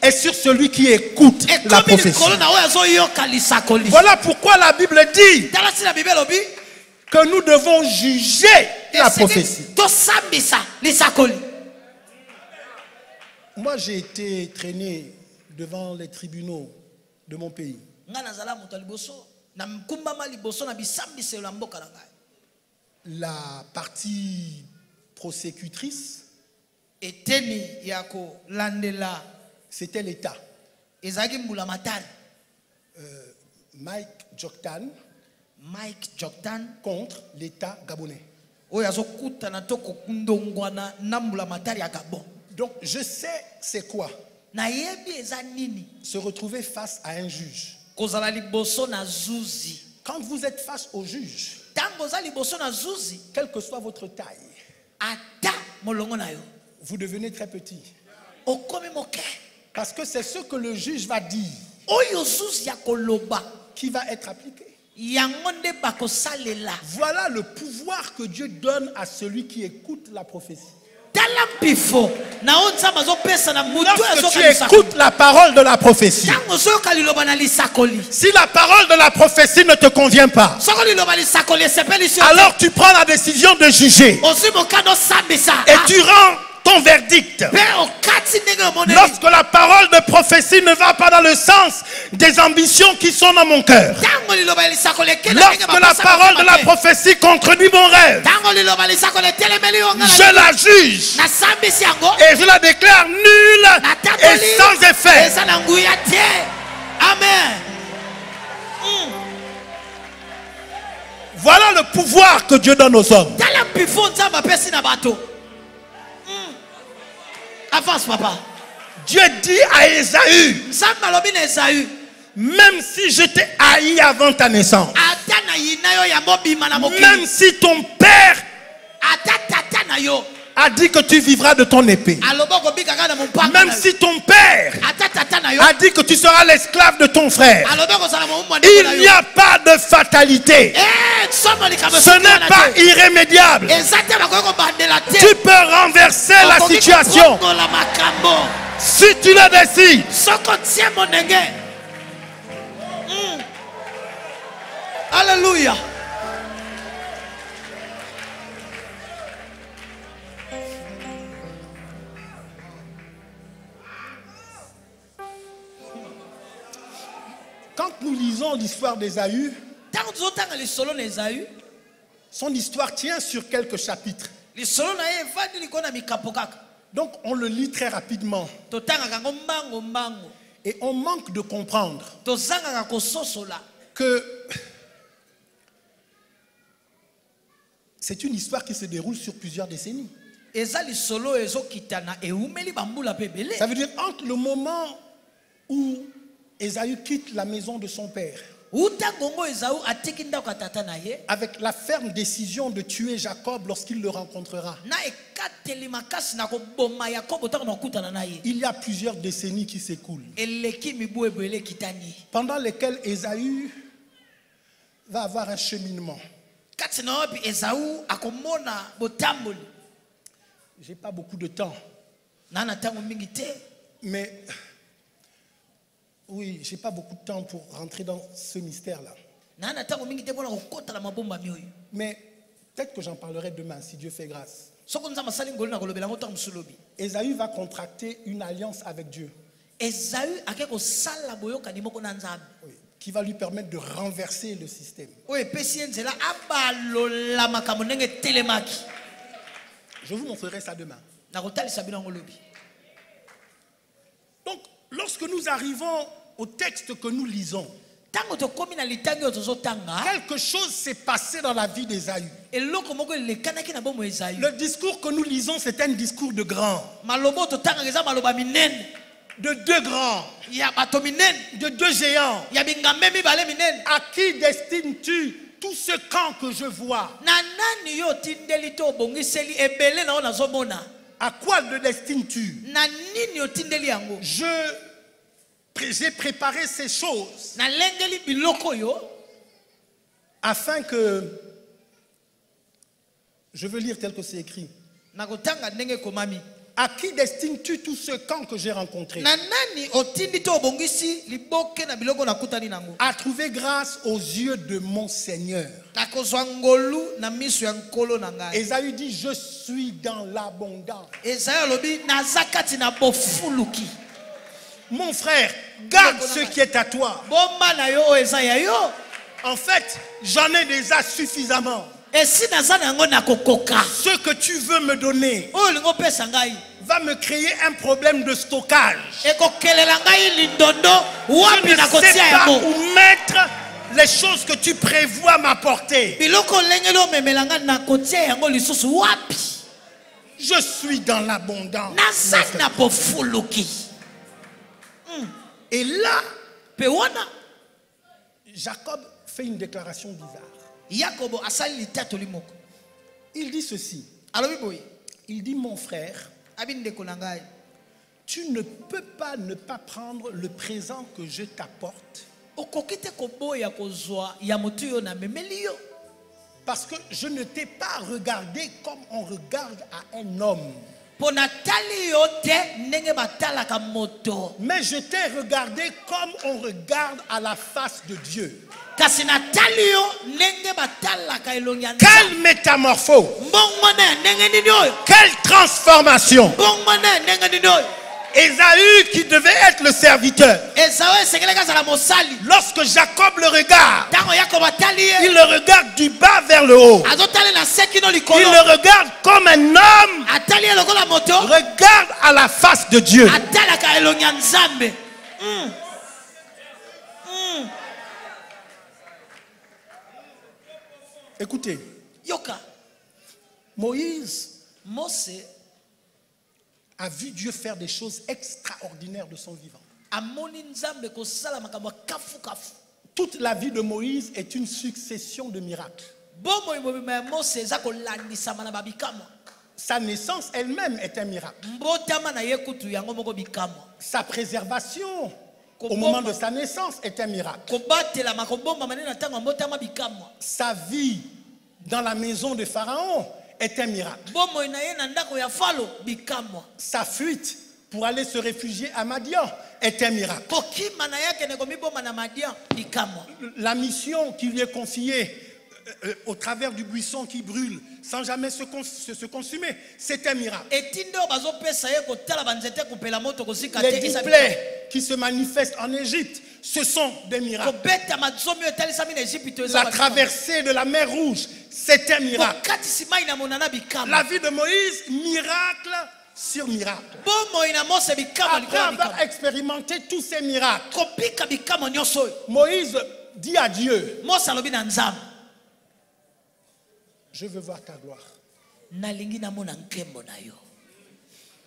est sur celui qui écoute la prophétie. Voilà pourquoi la Bible dit que nous devons juger la prophétie. Moi, j'ai été traîné devant les tribunaux de mon pays. La partie prosécutrice, c'était l'État. Mike Joktan contre l'État gabonais. Donc je sais c'est quoi se retrouver face à un juge. Quand vous êtes face au juge, quelle que soit votre taille, vous devenez très petit. Parce que c'est ce que le juge va dire qui va être appliqué. Voilà le pouvoir que Dieu donne à celui qui écoute la prophétie. Lorsque tu écoutes la parole de la prophétie, si la parole de la prophétie ne te convient pas, alors tu prends la décision de juger et tu rends ton verdict. Lorsque la parole de prophétie ne va pas dans le sens des ambitions qui sont dans mon cœur. Lorsque la parole de la prophétie contredit mon rêve, je la juge et je la déclare nulle et sans effet. Amen. Voilà le pouvoir que Dieu donne aux hommes. Avance, papa. Dieu dit à Ésaü, même si je t'ai haï avant ta naissance, même si ton père a dit que tu vivras de ton épée, même si ton père a dit que tu seras l'esclave de ton frère, il n'y a pas de fatalité. Ce n'est pas irrémédiable. Tu peux renverser la situation si tu le décides. Alléluia. Quand nous lisons l'histoire d'Ésaü, son histoire tient sur quelques chapitres. Donc on le lit très rapidement. Et on manque de comprendre que c'est une histoire qui se déroule sur plusieurs décennies. Ça veut dire entre le moment où Ésaü quitte la maison de son père avec la ferme décision de tuer Jacob lorsqu'il le rencontrera. Il y a plusieurs décennies qui s'écoulent, pendant lesquelles Ésaü va avoir un cheminement. J'ai pas beaucoup de temps, mais oui, j'ai pas beaucoup de temps pour rentrer dans ce mystère-là. Mais peut-être que j'en parlerai demain si Dieu fait grâce. Ésaü va contracter une alliance avec Dieu, oui, qui va lui permettre de renverser le système. Je vous montrerai ça demain. Donc, lorsque nous arrivons au texte que nous lisons, quelque chose s'est passé dans la vie d'Ésaü. Le discours que nous lisons, c'est un discours de grands. De deux grands. De deux géants. À qui destines-tu tout ce camp que je vois? À quoi le destines-tu? J'ai préparé ces choses afin que, je veux lire tel que c'est écrit. À qui destines-tu tout ce camp que j'ai rencontré? À trouver grâce aux yeux de mon Seigneur. Ésaü dit, je suis dans l'abondance. Mon frère, garde ce qui est à toi. En fait, j'en ai déjà suffisamment. Ce que tu veux me donner va me créer un problème de stockage. Je ne sais pas où mettre les choses que tu prévois m'apporter. Je suis dans l'abondance. Et là, Jacob fait une déclaration bizarre. Il dit ceci. Il dit, mon frère, tu ne peux pas ne pas prendre le présent que je t'apporte, parce que je ne t'ai pas regardé comme on regarde à un homme, mais je t'ai regardé comme on regarde à la face de Dieu. Quelle métamorphose! Quelle transformation! Ésaü qui devait être le serviteur. Lorsque Jacob le regarde, il le regarde du bas vers le haut. Il le regarde comme un homme regarde à la face de Dieu. Écoutez, Moïse a vu Dieu faire des choses extraordinaires de son vivant. Toute la vie de Moïse est une succession de miracles. Sa naissance elle-même est un miracle. Sa préservation au moment de sa naissance est un miracle. Sa vie dans la maison de Pharaon est un miracle. Sa fuite pour aller se réfugier à Madian est un miracle. La mission qui lui est confiée au travers du buisson qui brûle sans jamais se consumer, c'est un miracle. Les 10 plaies qui se manifestent en Égypte, ce sont des miracles. La traversée de la mer Rouge, c'est un miracle. La vie de Moïse, miracle sur miracle. Après avoir expérimenté tous ces miracles, Moïse dit à Dieu, je veux voir ta gloire.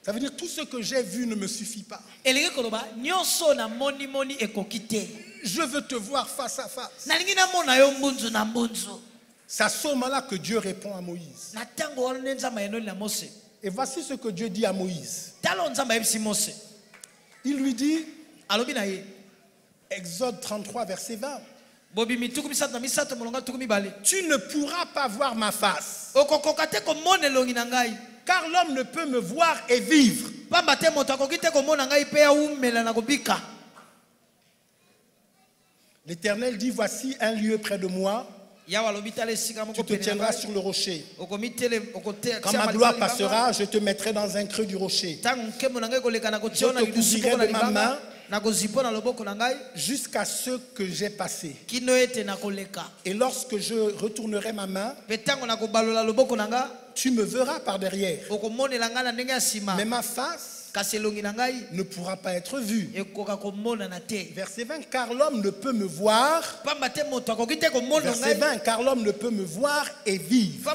Ça veut dire tout ce que j'ai vu ne me suffit pas. Je veux te voir face à face. C'est à ce moment-là que Dieu répond à Moïse. Et voici ce que Dieu dit à Moïse. Il lui dit, Exode 33, verset 20. Tu ne pourras pas voir ma face, car l'homme ne peut me voir et vivre. L'Éternel dit, voici un lieu près de moi. Tu te tiendras sur le rocher. Quand ma gloire passera, je te mettrai dans un creux du rocher. Je te couvrirai de ma main jusqu'à ce que j'ai passé. Et lorsque je retournerai ma main, tu me verras par derrière. Mais ma face ne pourra pas être vue. Verset 20, car l'homme ne peut me voir. Verset 20, car l'homme ne peut me voir et vivre.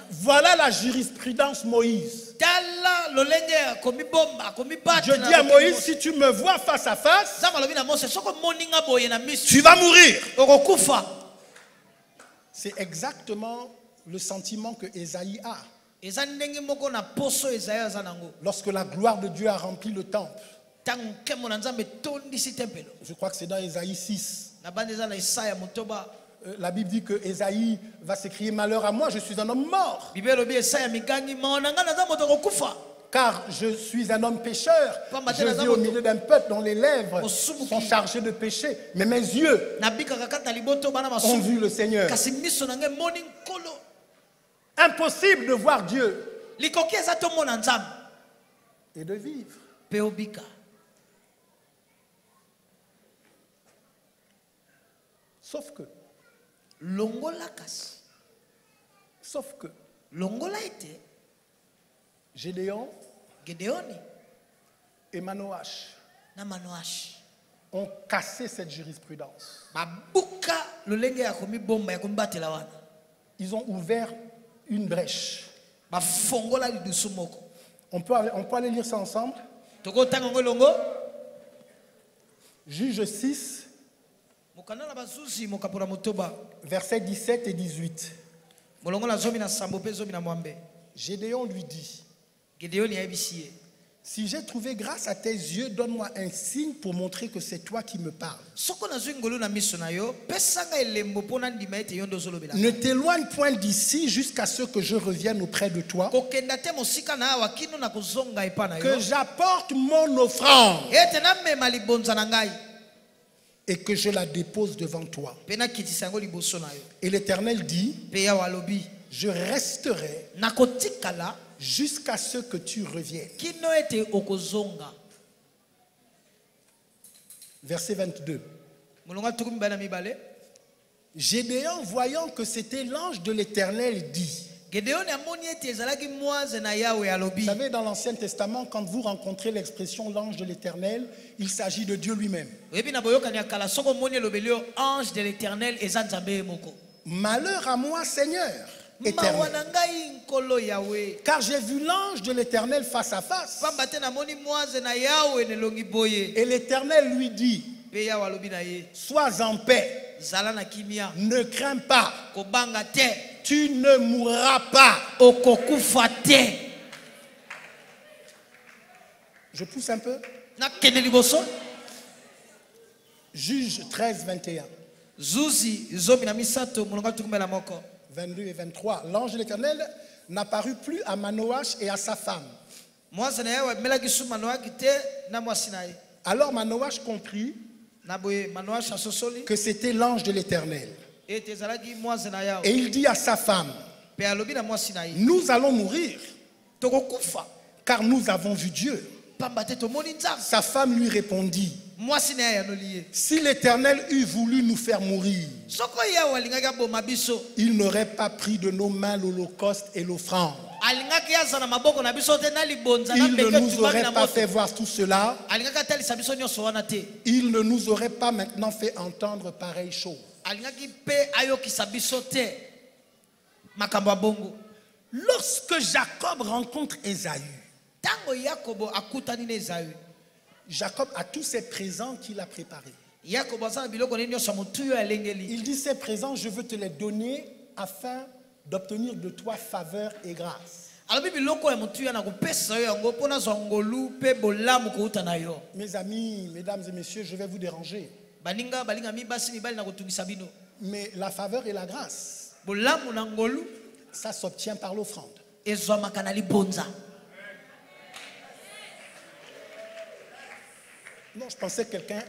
Voilà la jurisprudence Moïse. Je dis à Moïse, si tu me vois face à face, tu vas mourir. C'est exactement le sentiment que Ésaïe a. Lorsque la gloire de Dieu a rempli le temple. Je crois que c'est dans Ésaïe 6. La Bible dit que Ésaïe va s'écrier, malheur à moi, je suis un homme mort. Car je suis un homme pécheur. Je vis au milieu d'un peuple dont les lèvres sont chargées de péché. Mais mes yeux ont vu le Seigneur. Impossible de voir Dieu et de vivre. Sauf que Gédéon et Manoach ont cassé cette jurisprudence. Ils ont ouvert une brèche. On peut aller lire ça ensemble. Juge 6, versets 17 et 18. Gédéon lui dit, si j'ai trouvé grâce à tes yeux, donne-moi un signe pour montrer que c'est toi qui me parles. Ne t'éloigne point d'ici jusqu'à ce que je revienne auprès de toi, que j'apporte mon offrande et que je la dépose devant toi. Et l'Éternel dit, je resterai jusqu'à ce que tu reviennes. Verset 22. Gédéon, voyant que c'était l'ange de l'Éternel, dit. Vous savez, dans l'Ancien Testament, quand vous rencontrez l'expression l'ange de l'Éternel, il s'agit de Dieu lui-même. Malheur à moi, Seigneur éternel, car j'ai vu l'ange de l'Éternel face à face. Et l'Éternel lui dit, sois en paix, ne crains pas, tu ne mourras pas. Je pousse un peu. Juge 13, 21. 22 et 23. L'ange de l'Éternel n'apparut plus à Manoach et à sa femme. Alors Manoach comprit que c'était l'ange de l'Éternel. Et il dit à sa femme, nous allons mourir, car nous avons vu Dieu. Sa femme lui répondit, si l'Éternel eût voulu nous faire mourir, il n'aurait pas pris de nos mains l'holocauste et l'offrande. Il ne nous aurait pas fait voir tout cela. Il ne nous aurait pas maintenant fait entendre pareille chose. Lorsque Jacob rencontre Ésaü, Jacob a tous ses présents qu'il a préparés. Il dit, ces présents, je veux te les donner afin d'obtenir de toi faveur et grâce. Mes amis, mesdames et messieurs, je vais vous déranger. Mais la faveur et la grâce, ça s'obtient par l'offrande. Non, je pensais que quelqu'un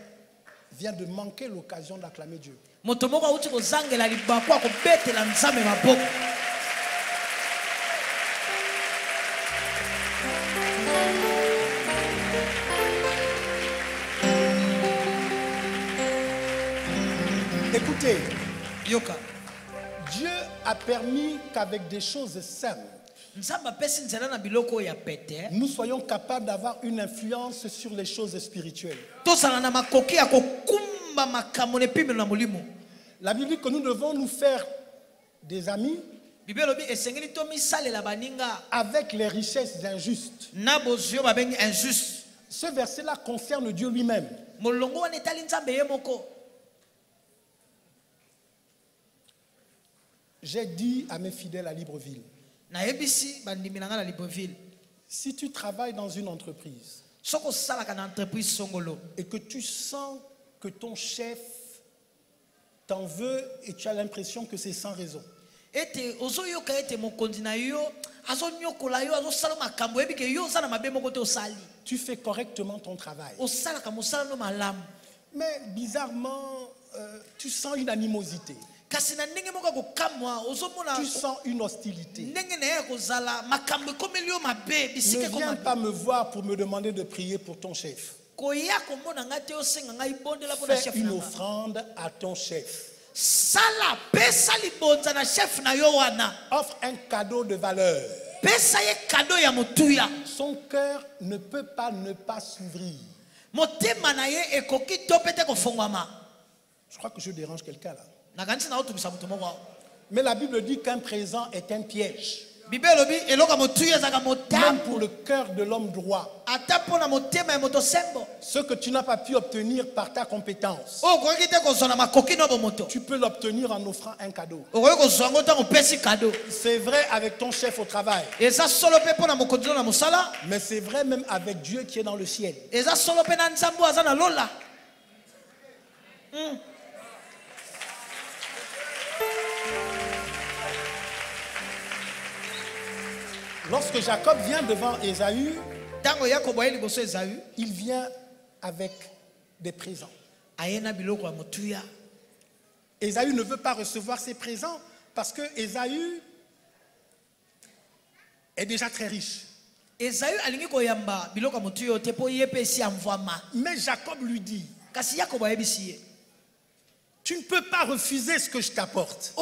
vient de manquer l'occasion d'acclamer Dieu. Écoutez, Dieu a permis qu'avec des choses simples, nous soyons capables d'avoir une influence sur les choses spirituelles. La Bible dit que nous devons nous faire des amis avec les richesses injustes. Ce verset-là concerne Dieu lui-même. J'ai dit à mes fidèles à Libreville, si tu travailles dans une entreprise et que tu sens que ton chef t'en veut et tu as l'impression que c'est sans raison, tu fais correctement ton travail. Mais bizarrement, tu sens une animosité. Tu sens une hostilité. Ne viens pas me voir pour me demander de prier pour ton chef. Fais une offrande à ton chef. Offre un cadeau de valeur. Son cœur ne peut pas ne pas s'ouvrir. Je crois que je dérange quelqu'un là. Mais la Bible dit qu'un présent est un piège. Même pour le cœur de l'homme droit. Ce que tu n'as pas pu obtenir par ta compétence, tu peux l'obtenir en offrant un cadeau. C'est vrai avec ton chef au travail. Mais c'est vrai même avec Dieu qui est dans le ciel. Lorsque Jacob vient devant Ésaü, il vient avec des présents. Ésaü ne veut pas recevoir ses présents parce que Ésaü est déjà très riche. Mais Jacob lui dit, tu ne peux pas refuser ce que je t'apporte.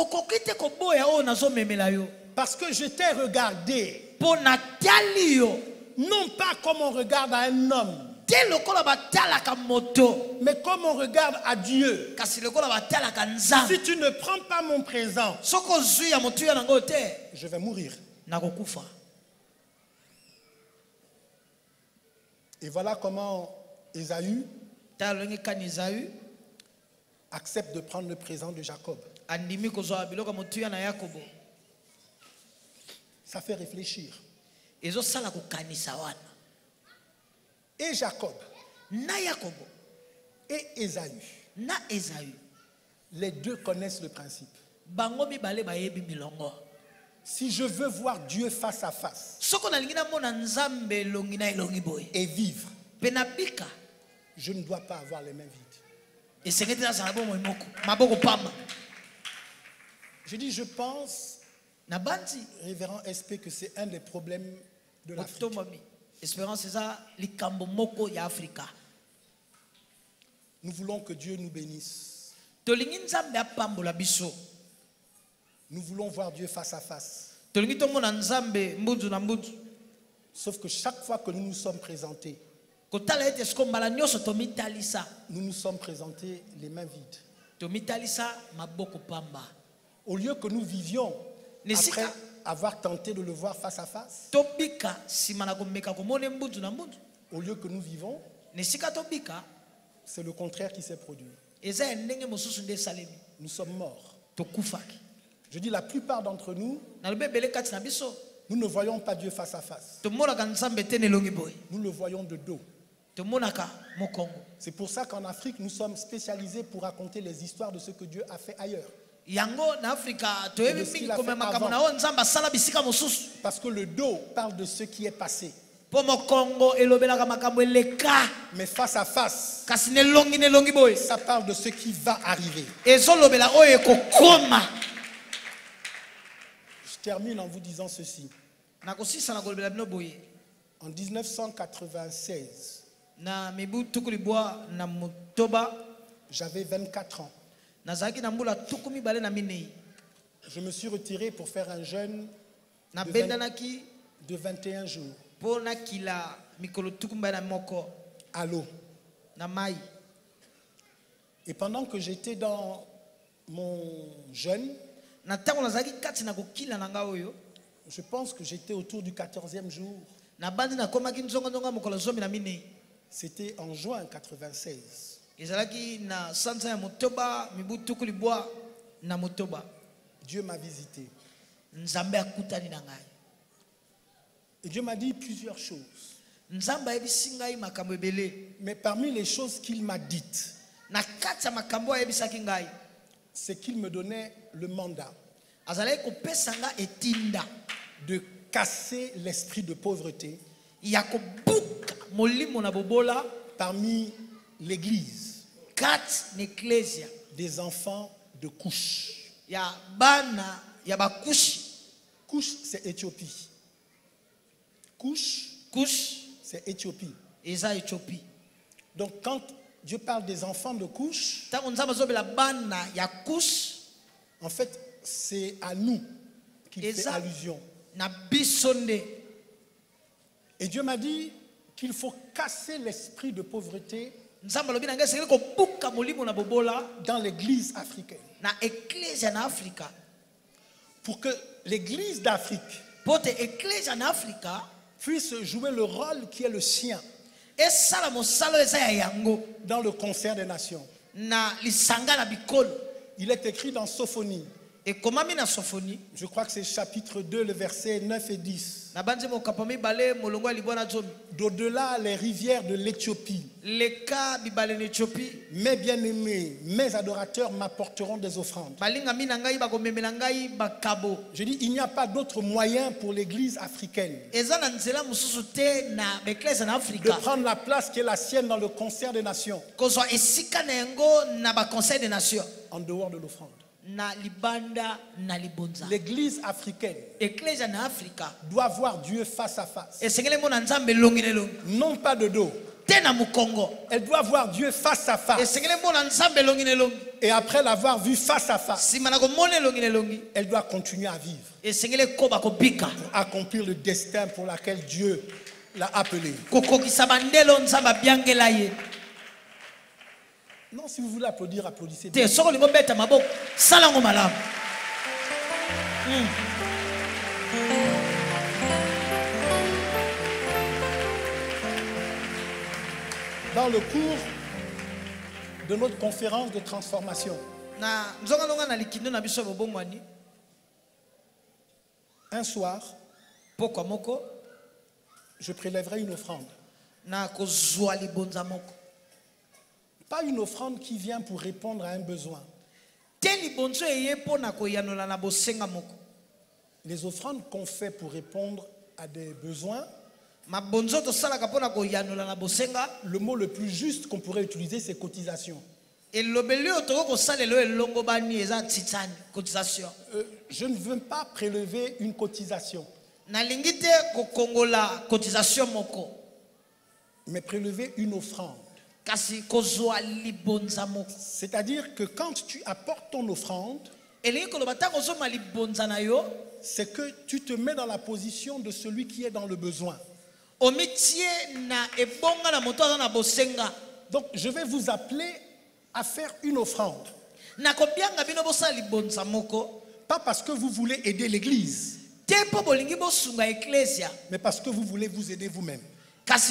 Parce que je t'ai regardé, non pas comme on regarde à un homme, mais comme on regarde à Dieu. Si tu ne prends pas mon présent, je vais mourir. Et voilà comment Ésaü accepte de prendre le présent de Jacob. Ça fait réfléchir. Et Jacob et Ésaü, les deux connaissent le principe. Si je veux voir Dieu face à face et vivre, je ne dois pas avoir les mains vides. Je dis, je pense, révérend SP, que c'est un des problèmes de l'Afrique. Nous voulons que Dieu nous bénisse. Nous voulons voir Dieu face à face. Sauf que chaque fois que nous nous sommes présentés, nous nous sommes présentés les mains vides. Au lieu que nous vivions après avoir tenté de le voir face à face, au lieu que nous vivons, c'est le contraire qui s'est produit. Nous sommes morts. Je dis, la plupart d'entre nous, nous ne voyons pas Dieu face à face. Nous le voyons de dos. C'est pour ça qu'en Afrique, nous sommes spécialisés pour raconter les histoires de ce que Dieu a fait ailleurs. Parce que le dos parle de ce qui est passé. Mais face à face, ça parle de ce qui va arriver. Je termine en vous disant ceci. En 1996, j'avais 24 ans. Je me suis retiré pour faire un jeûne de 21 jours à l'eau. Et pendant que j'étais dans mon jeûne, je pense que j'étais autour du 14e jour. C'était en juin 1996. Dieu m'a visité. Et Dieu m'a dit plusieurs choses. Mais parmi les choses qu'il m'a dites, c'est qu'il me donnait le mandat de casser l'esprit de pauvreté parmi l'église des enfants de Couche. Couche, c'est Éthiopie. Couche, c'est Éthiopie. Donc quand Dieu parle des enfants de Couche, en fait, c'est à nous qu'il fait allusion. Et Dieu m'a dit qu'il faut casser l'esprit de pauvreté dans l'église africaine. Pour que l'église d'Afrique puisse jouer le rôle qui est le sien dans le concert des nations. Il est écrit dans Sophonie. Je crois que c'est chapitre 2, le verset 9 et 10. D'au-delà les rivières de l'Éthiopie, mes bien-aimés, mes adorateurs m'apporteront des offrandes. Je dis, il n'y a pas d'autre moyen pour l'église africaine de prendre la place qui est la sienne dans le concert des nations en dehors de l'offrande. L'église africaine doit voir Dieu face à face. Non pas de dos. Elle doit voir Dieu face à face. Et après l'avoir vu face à face, elle doit continuer à vivre pour accomplir le destin pour lequel Dieu l'a appelé. Non, si vous voulez applaudir, applaudissez bien. Dans le cours de notre conférence de transformation, un soir, je prélèverai une offrande. Pas une offrande qui vient pour répondre à un besoin. Les offrandes qu'on fait pour répondre à des besoins, le mot le plus juste qu'on pourrait utiliser, c'est cotisation. Je ne veux pas prélever une cotisation, mais prélever une offrande. C'est-à-dire que quand tu apportes ton offrande, c'est que tu te mets dans la position de celui qui est dans le besoin. Donc je vais vous appeler à faire une offrande. Pas parce que vous voulez aider l'église, mais parce que vous voulez vous aider vous-même. Parce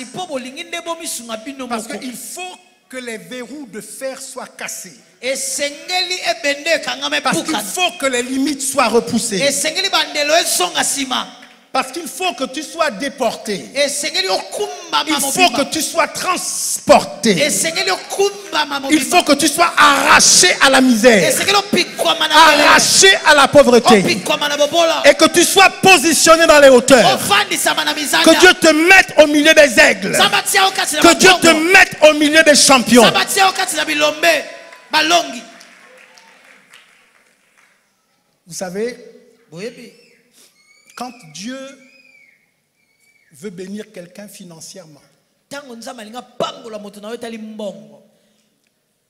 qu'il faut que les verrous de fer soient cassés. Parce qu'il faut que les limites soient repoussées. Parce qu'il faut que tu sois déporté. Il faut que tu sois transporté. Il faut que tu sois arraché à la misère, arraché à la pauvreté, et que tu sois positionné dans les hauteurs. Que Dieu te mette au milieu des aigles. Que Dieu te mette au milieu des champions. Vous savez, quand Dieu veut bénir quelqu'un financièrement,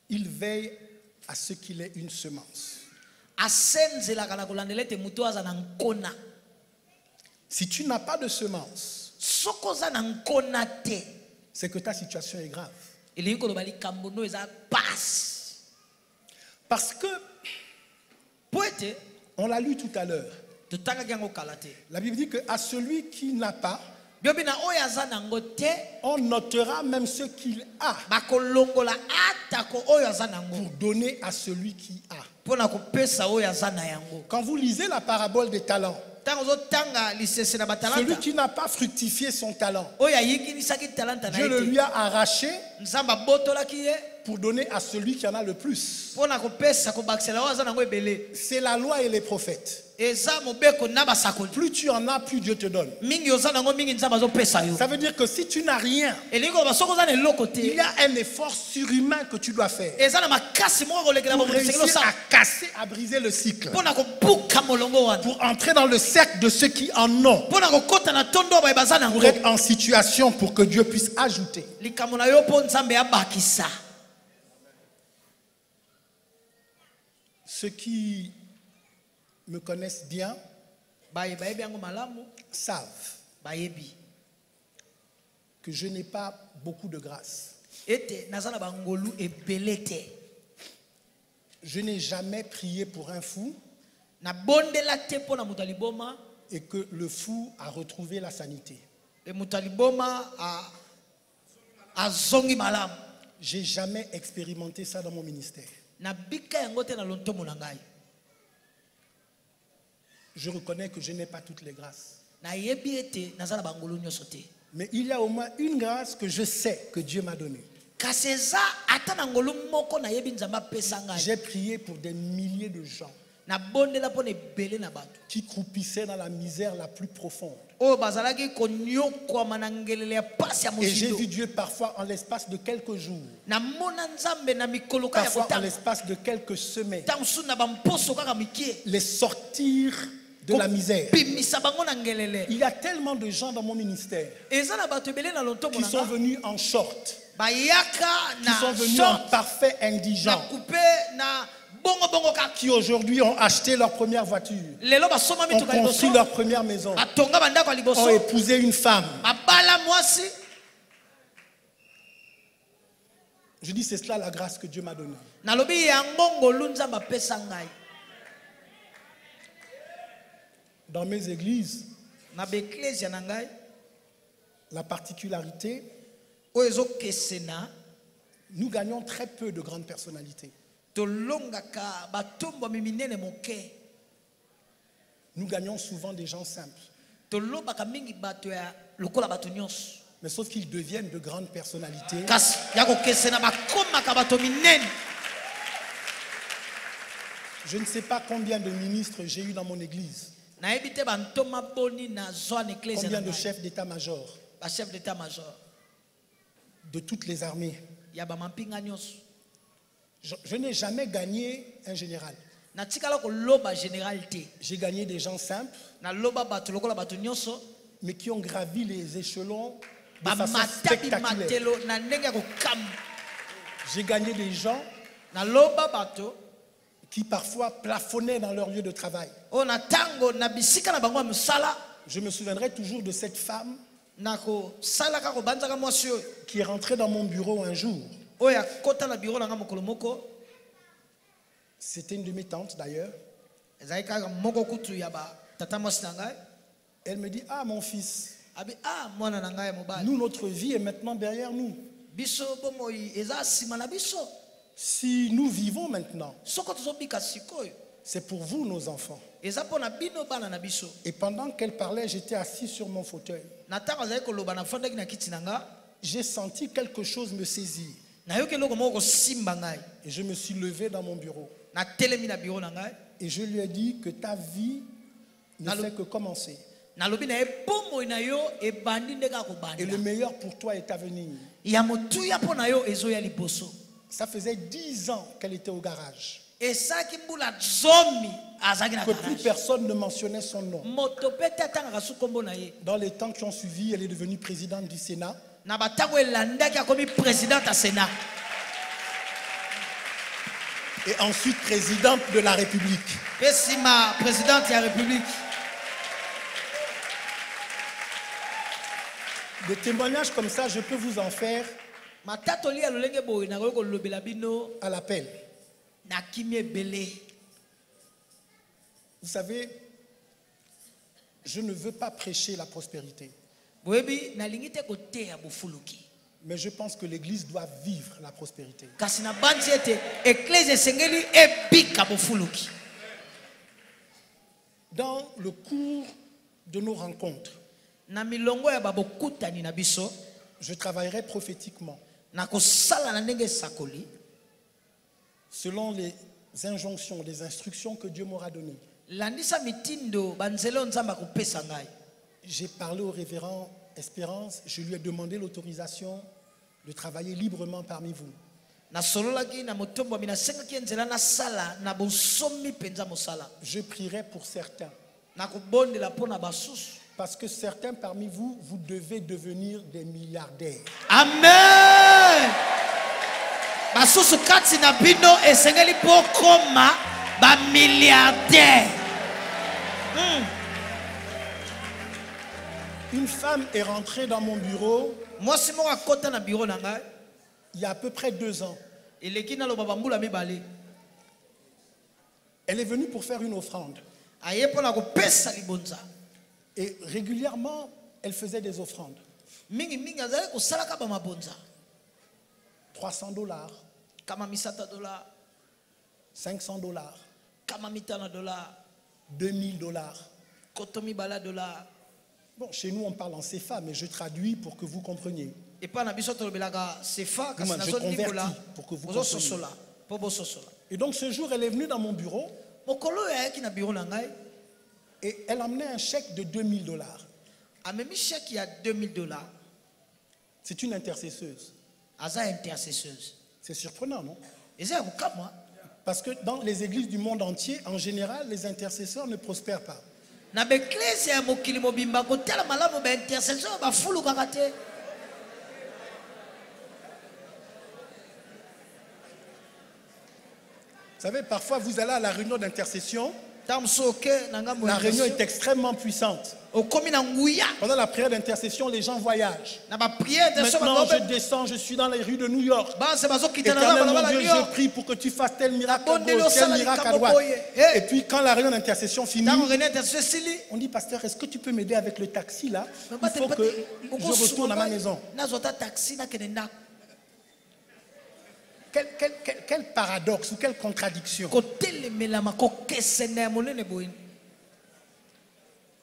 il veille à ce qu'il ait une semence. Si tu n'as pas de semence, c'est que ta situation est grave. Parce que, on l'a lu tout à l'heure, la Bible dit qu'à celui qui n'a pas, on notera même ce qu'il a pour donner à celui qui a. Quand vous lisez la parabole des talents, celui qui n'a pas fructifié son talent, Dieu le lui a arraché pour donner à celui qui en a le plus. C'est la loi et les prophètes. Plus tu en as, plus Dieu te donne. Ça veut dire que si tu n'as rien, il y a un effort surhumain que tu dois faire pour réussir à casser, à briser le cycle, pour entrer dans le cercle de ceux qui en ont, pour être en situation pour que Dieu puisse ajouter. Ceux qui me connaissent bien savent que je n'ai pas beaucoup de grâce. Je n'ai jamais prié pour un fou et que le fou a retrouvé la sanité. J'ai jamais expérimenté ça dans mon ministère. Je reconnais que je n'ai pas toutes les grâces. Mais il y a au moins une grâce que je sais que Dieu m'a donnée. J'ai prié pour des milliers de gens. qui croupissaient dans la misère la plus profonde. Et j'ai vu Dieu parfois en l'espace de quelques jours, parfois en l'espace de quelques semaines, les sortir de la misère. Il y a tellement de gens dans mon ministère qui sont venus en short, qui sont venus en parfait indigent, qui aujourd'hui ont acheté leur première voiture, ont construit leur première maison, ont épousé une femme. Je dis, c'est cela la grâce que Dieu m'a donnée. Dans mes églises, la particularité, nous gagnons très peu de grandes personnalités. Nous gagnons souvent des gens simples. Mais sauf qu'ils deviennent de grandes personnalités. Je ne sais pas combien de ministres j'ai eu dans mon église. Combien de chefs d'état-major de toutes les armées. Je n'ai jamais gagné un général. J'ai gagné des gens simples, mais qui ont gravi les échelons de façon spectaculaire. J'ai gagné des gens qui parfois plafonnaient dans leur lieu de travail. Je me souviendrai toujours de cette femme qui est rentrée dans mon bureau un jour. C'était une de mes tantes d'ailleurs. Elle me dit, ah mon fils, nous, notre vie est maintenant derrière nous. Si nous vivons maintenant, c'est pour vous, nos enfants. Et pendant qu'elle parlait, j'étais assis sur mon fauteuil. J'ai senti quelque chose me saisir. Et je me suis levé dans mon bureau. Et je lui ai dit que ta vie ne fait que commencer. Et le meilleur pour toi est à venir. Ça faisait 10 ans qu'elle était au garage. Que plus personne ne mentionnait son nom. Dans les temps qui ont suivi, elle est devenue présidente du Sénat. Et ensuite présidente de la République. Des témoignages comme ça, je peux vous en faire à l'appel. Vous savez, je ne veux pas prêcher la prospérité. Mais je pense que l'Église doit vivre la prospérité. Dans le cours de nos rencontres, je travaillerai prophétiquement selon les injonctions, les instructions que Dieu m'aura données. J'ai parlé au révérend Espérance, je lui ai demandé l'autorisation de travailler librement parmi vous. Je prierai pour certains. Parce que certains parmi vous, vous devez devenir des milliardaires. Amen. Une femme est rentrée dans mon bureau il y a à peu près 2 ans. Elle est venue pour faire une offrande. Et régulièrement, elle faisait des offrandes. $300, $500, $2000. Bon, chez nous, on parle en CFA, mais je traduis pour que vous compreniez. Je convertis pour que vous compreniez. Et donc, ce jour, elle est venue dans mon bureau Et elle emmenait un chèque de $2000. C'est une intercesseuse. C'est surprenant, non? Parce que dans les églises du monde entier, en général, les intercesseurs ne prospèrent pas. Vous savez, parfois vous allez à la réunion d'intercession. La réunion est extrêmement puissante. Pendant la prière d'intercession, les gens voyagent. Maintenant, je descends, je suis dans les rues de New York. Éternel, mon Dieu, je prie pour que tu fasses tel miracle à gauche, tel miracle à droite. Et puis, quand la réunion d'intercession finit, on dit, pasteur, est-ce que tu peux m'aider avec le taxi là? Il faut que je retourne à ma maison. Quel paradoxe ou quelle contradiction.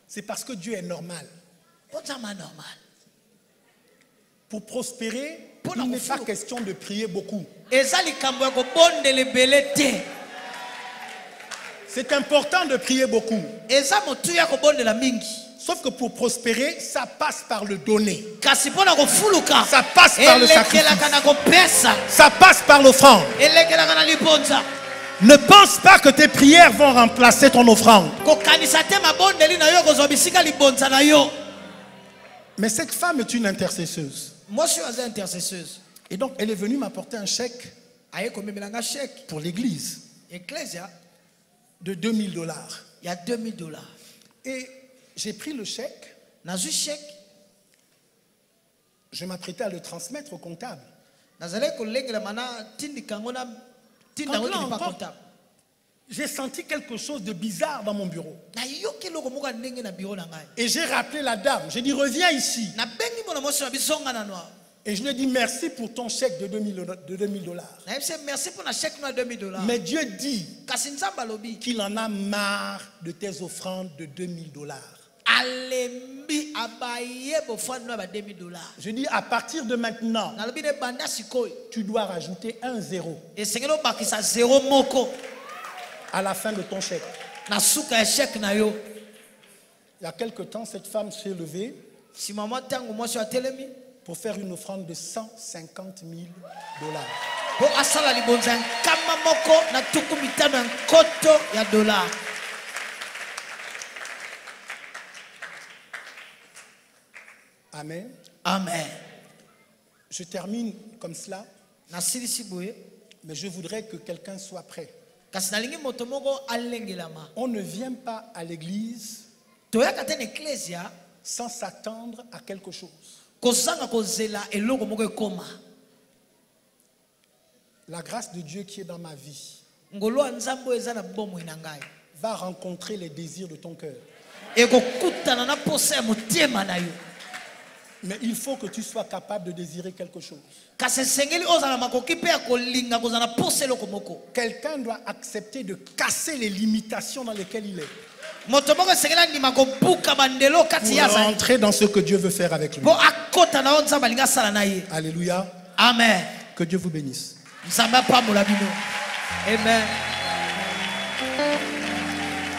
C'est parce que Dieu est normal. Pour prospérer, il n'est pas question de prier beaucoup. C'est important de prier beaucoup. Sauf que pour prospérer, ça passe par le donner. Ça passe par le sacrifice. Ça passe par l'offrande. Ne pense pas que tes prières vont remplacer ton offrande. Mais cette femme est une intercesseuse. Et donc, elle est venue m'apporter un chèque pour l'église de $2000. Et j'ai pris le chèque. Je m'apprêtais à le transmettre au comptable. J'ai senti quelque chose de bizarre dans mon bureau. Et j'ai rappelé la dame. J'ai dit, reviens ici. Et je lui ai dit, merci pour ton chèque de $2000. Mais Dieu dit qu'il en a marre de tes offrandes de $2000. Je dis, à partir de maintenant, tu dois rajouter un zéro à la fin de ton chèque. Il y a quelque temps, cette femme s'est levée pour faire une offrande de $150 000. Amen. Amen. Je termine comme cela. Mais je voudrais que quelqu'un soit prêt. On ne vient pas à l'église sans s'attendre à quelque chose. La grâce de Dieu qui est dans ma vie va rencontrer les désirs de ton cœur. Mais il faut que tu sois capable de désirer quelque chose. Quelqu'un doit accepter de casser les limitations dans lesquelles il est pour entrer dans ce que Dieu veut faire avec lui. Alléluia. Amen. Que Dieu vous bénisse. Amen.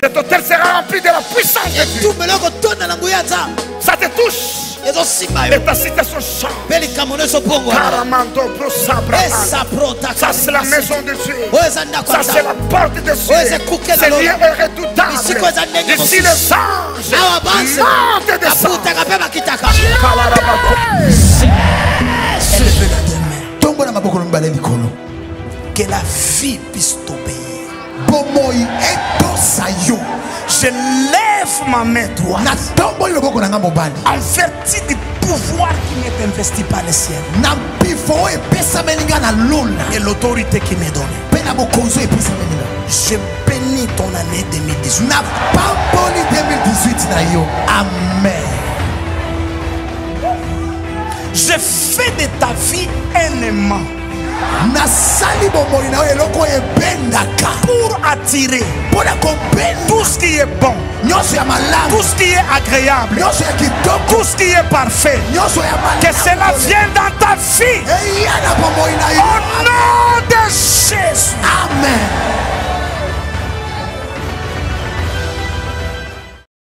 Cet hôtel sera rempli de la puissance de Dieu. Ça te touche. Et ta citation change. Ça c'est la maison de Dieu. Ça c'est la porte de Dieu. Ce lieu est redoutable. Ici les anges montent et descendent. Que la vie puisse t'obéir. Je lève ma main droite en vertu du pouvoir qui m'est investi par le ciel et l'autorité qui m'est donnée. Je bénis ton année 2018. Amen. Je fais de ta vie un aimant pour attirer tout ce qui est bon, tout ce qui est agréable, tout ce qui est parfait. Que cela vienne dans ta vie au nom de Jésus. Amen.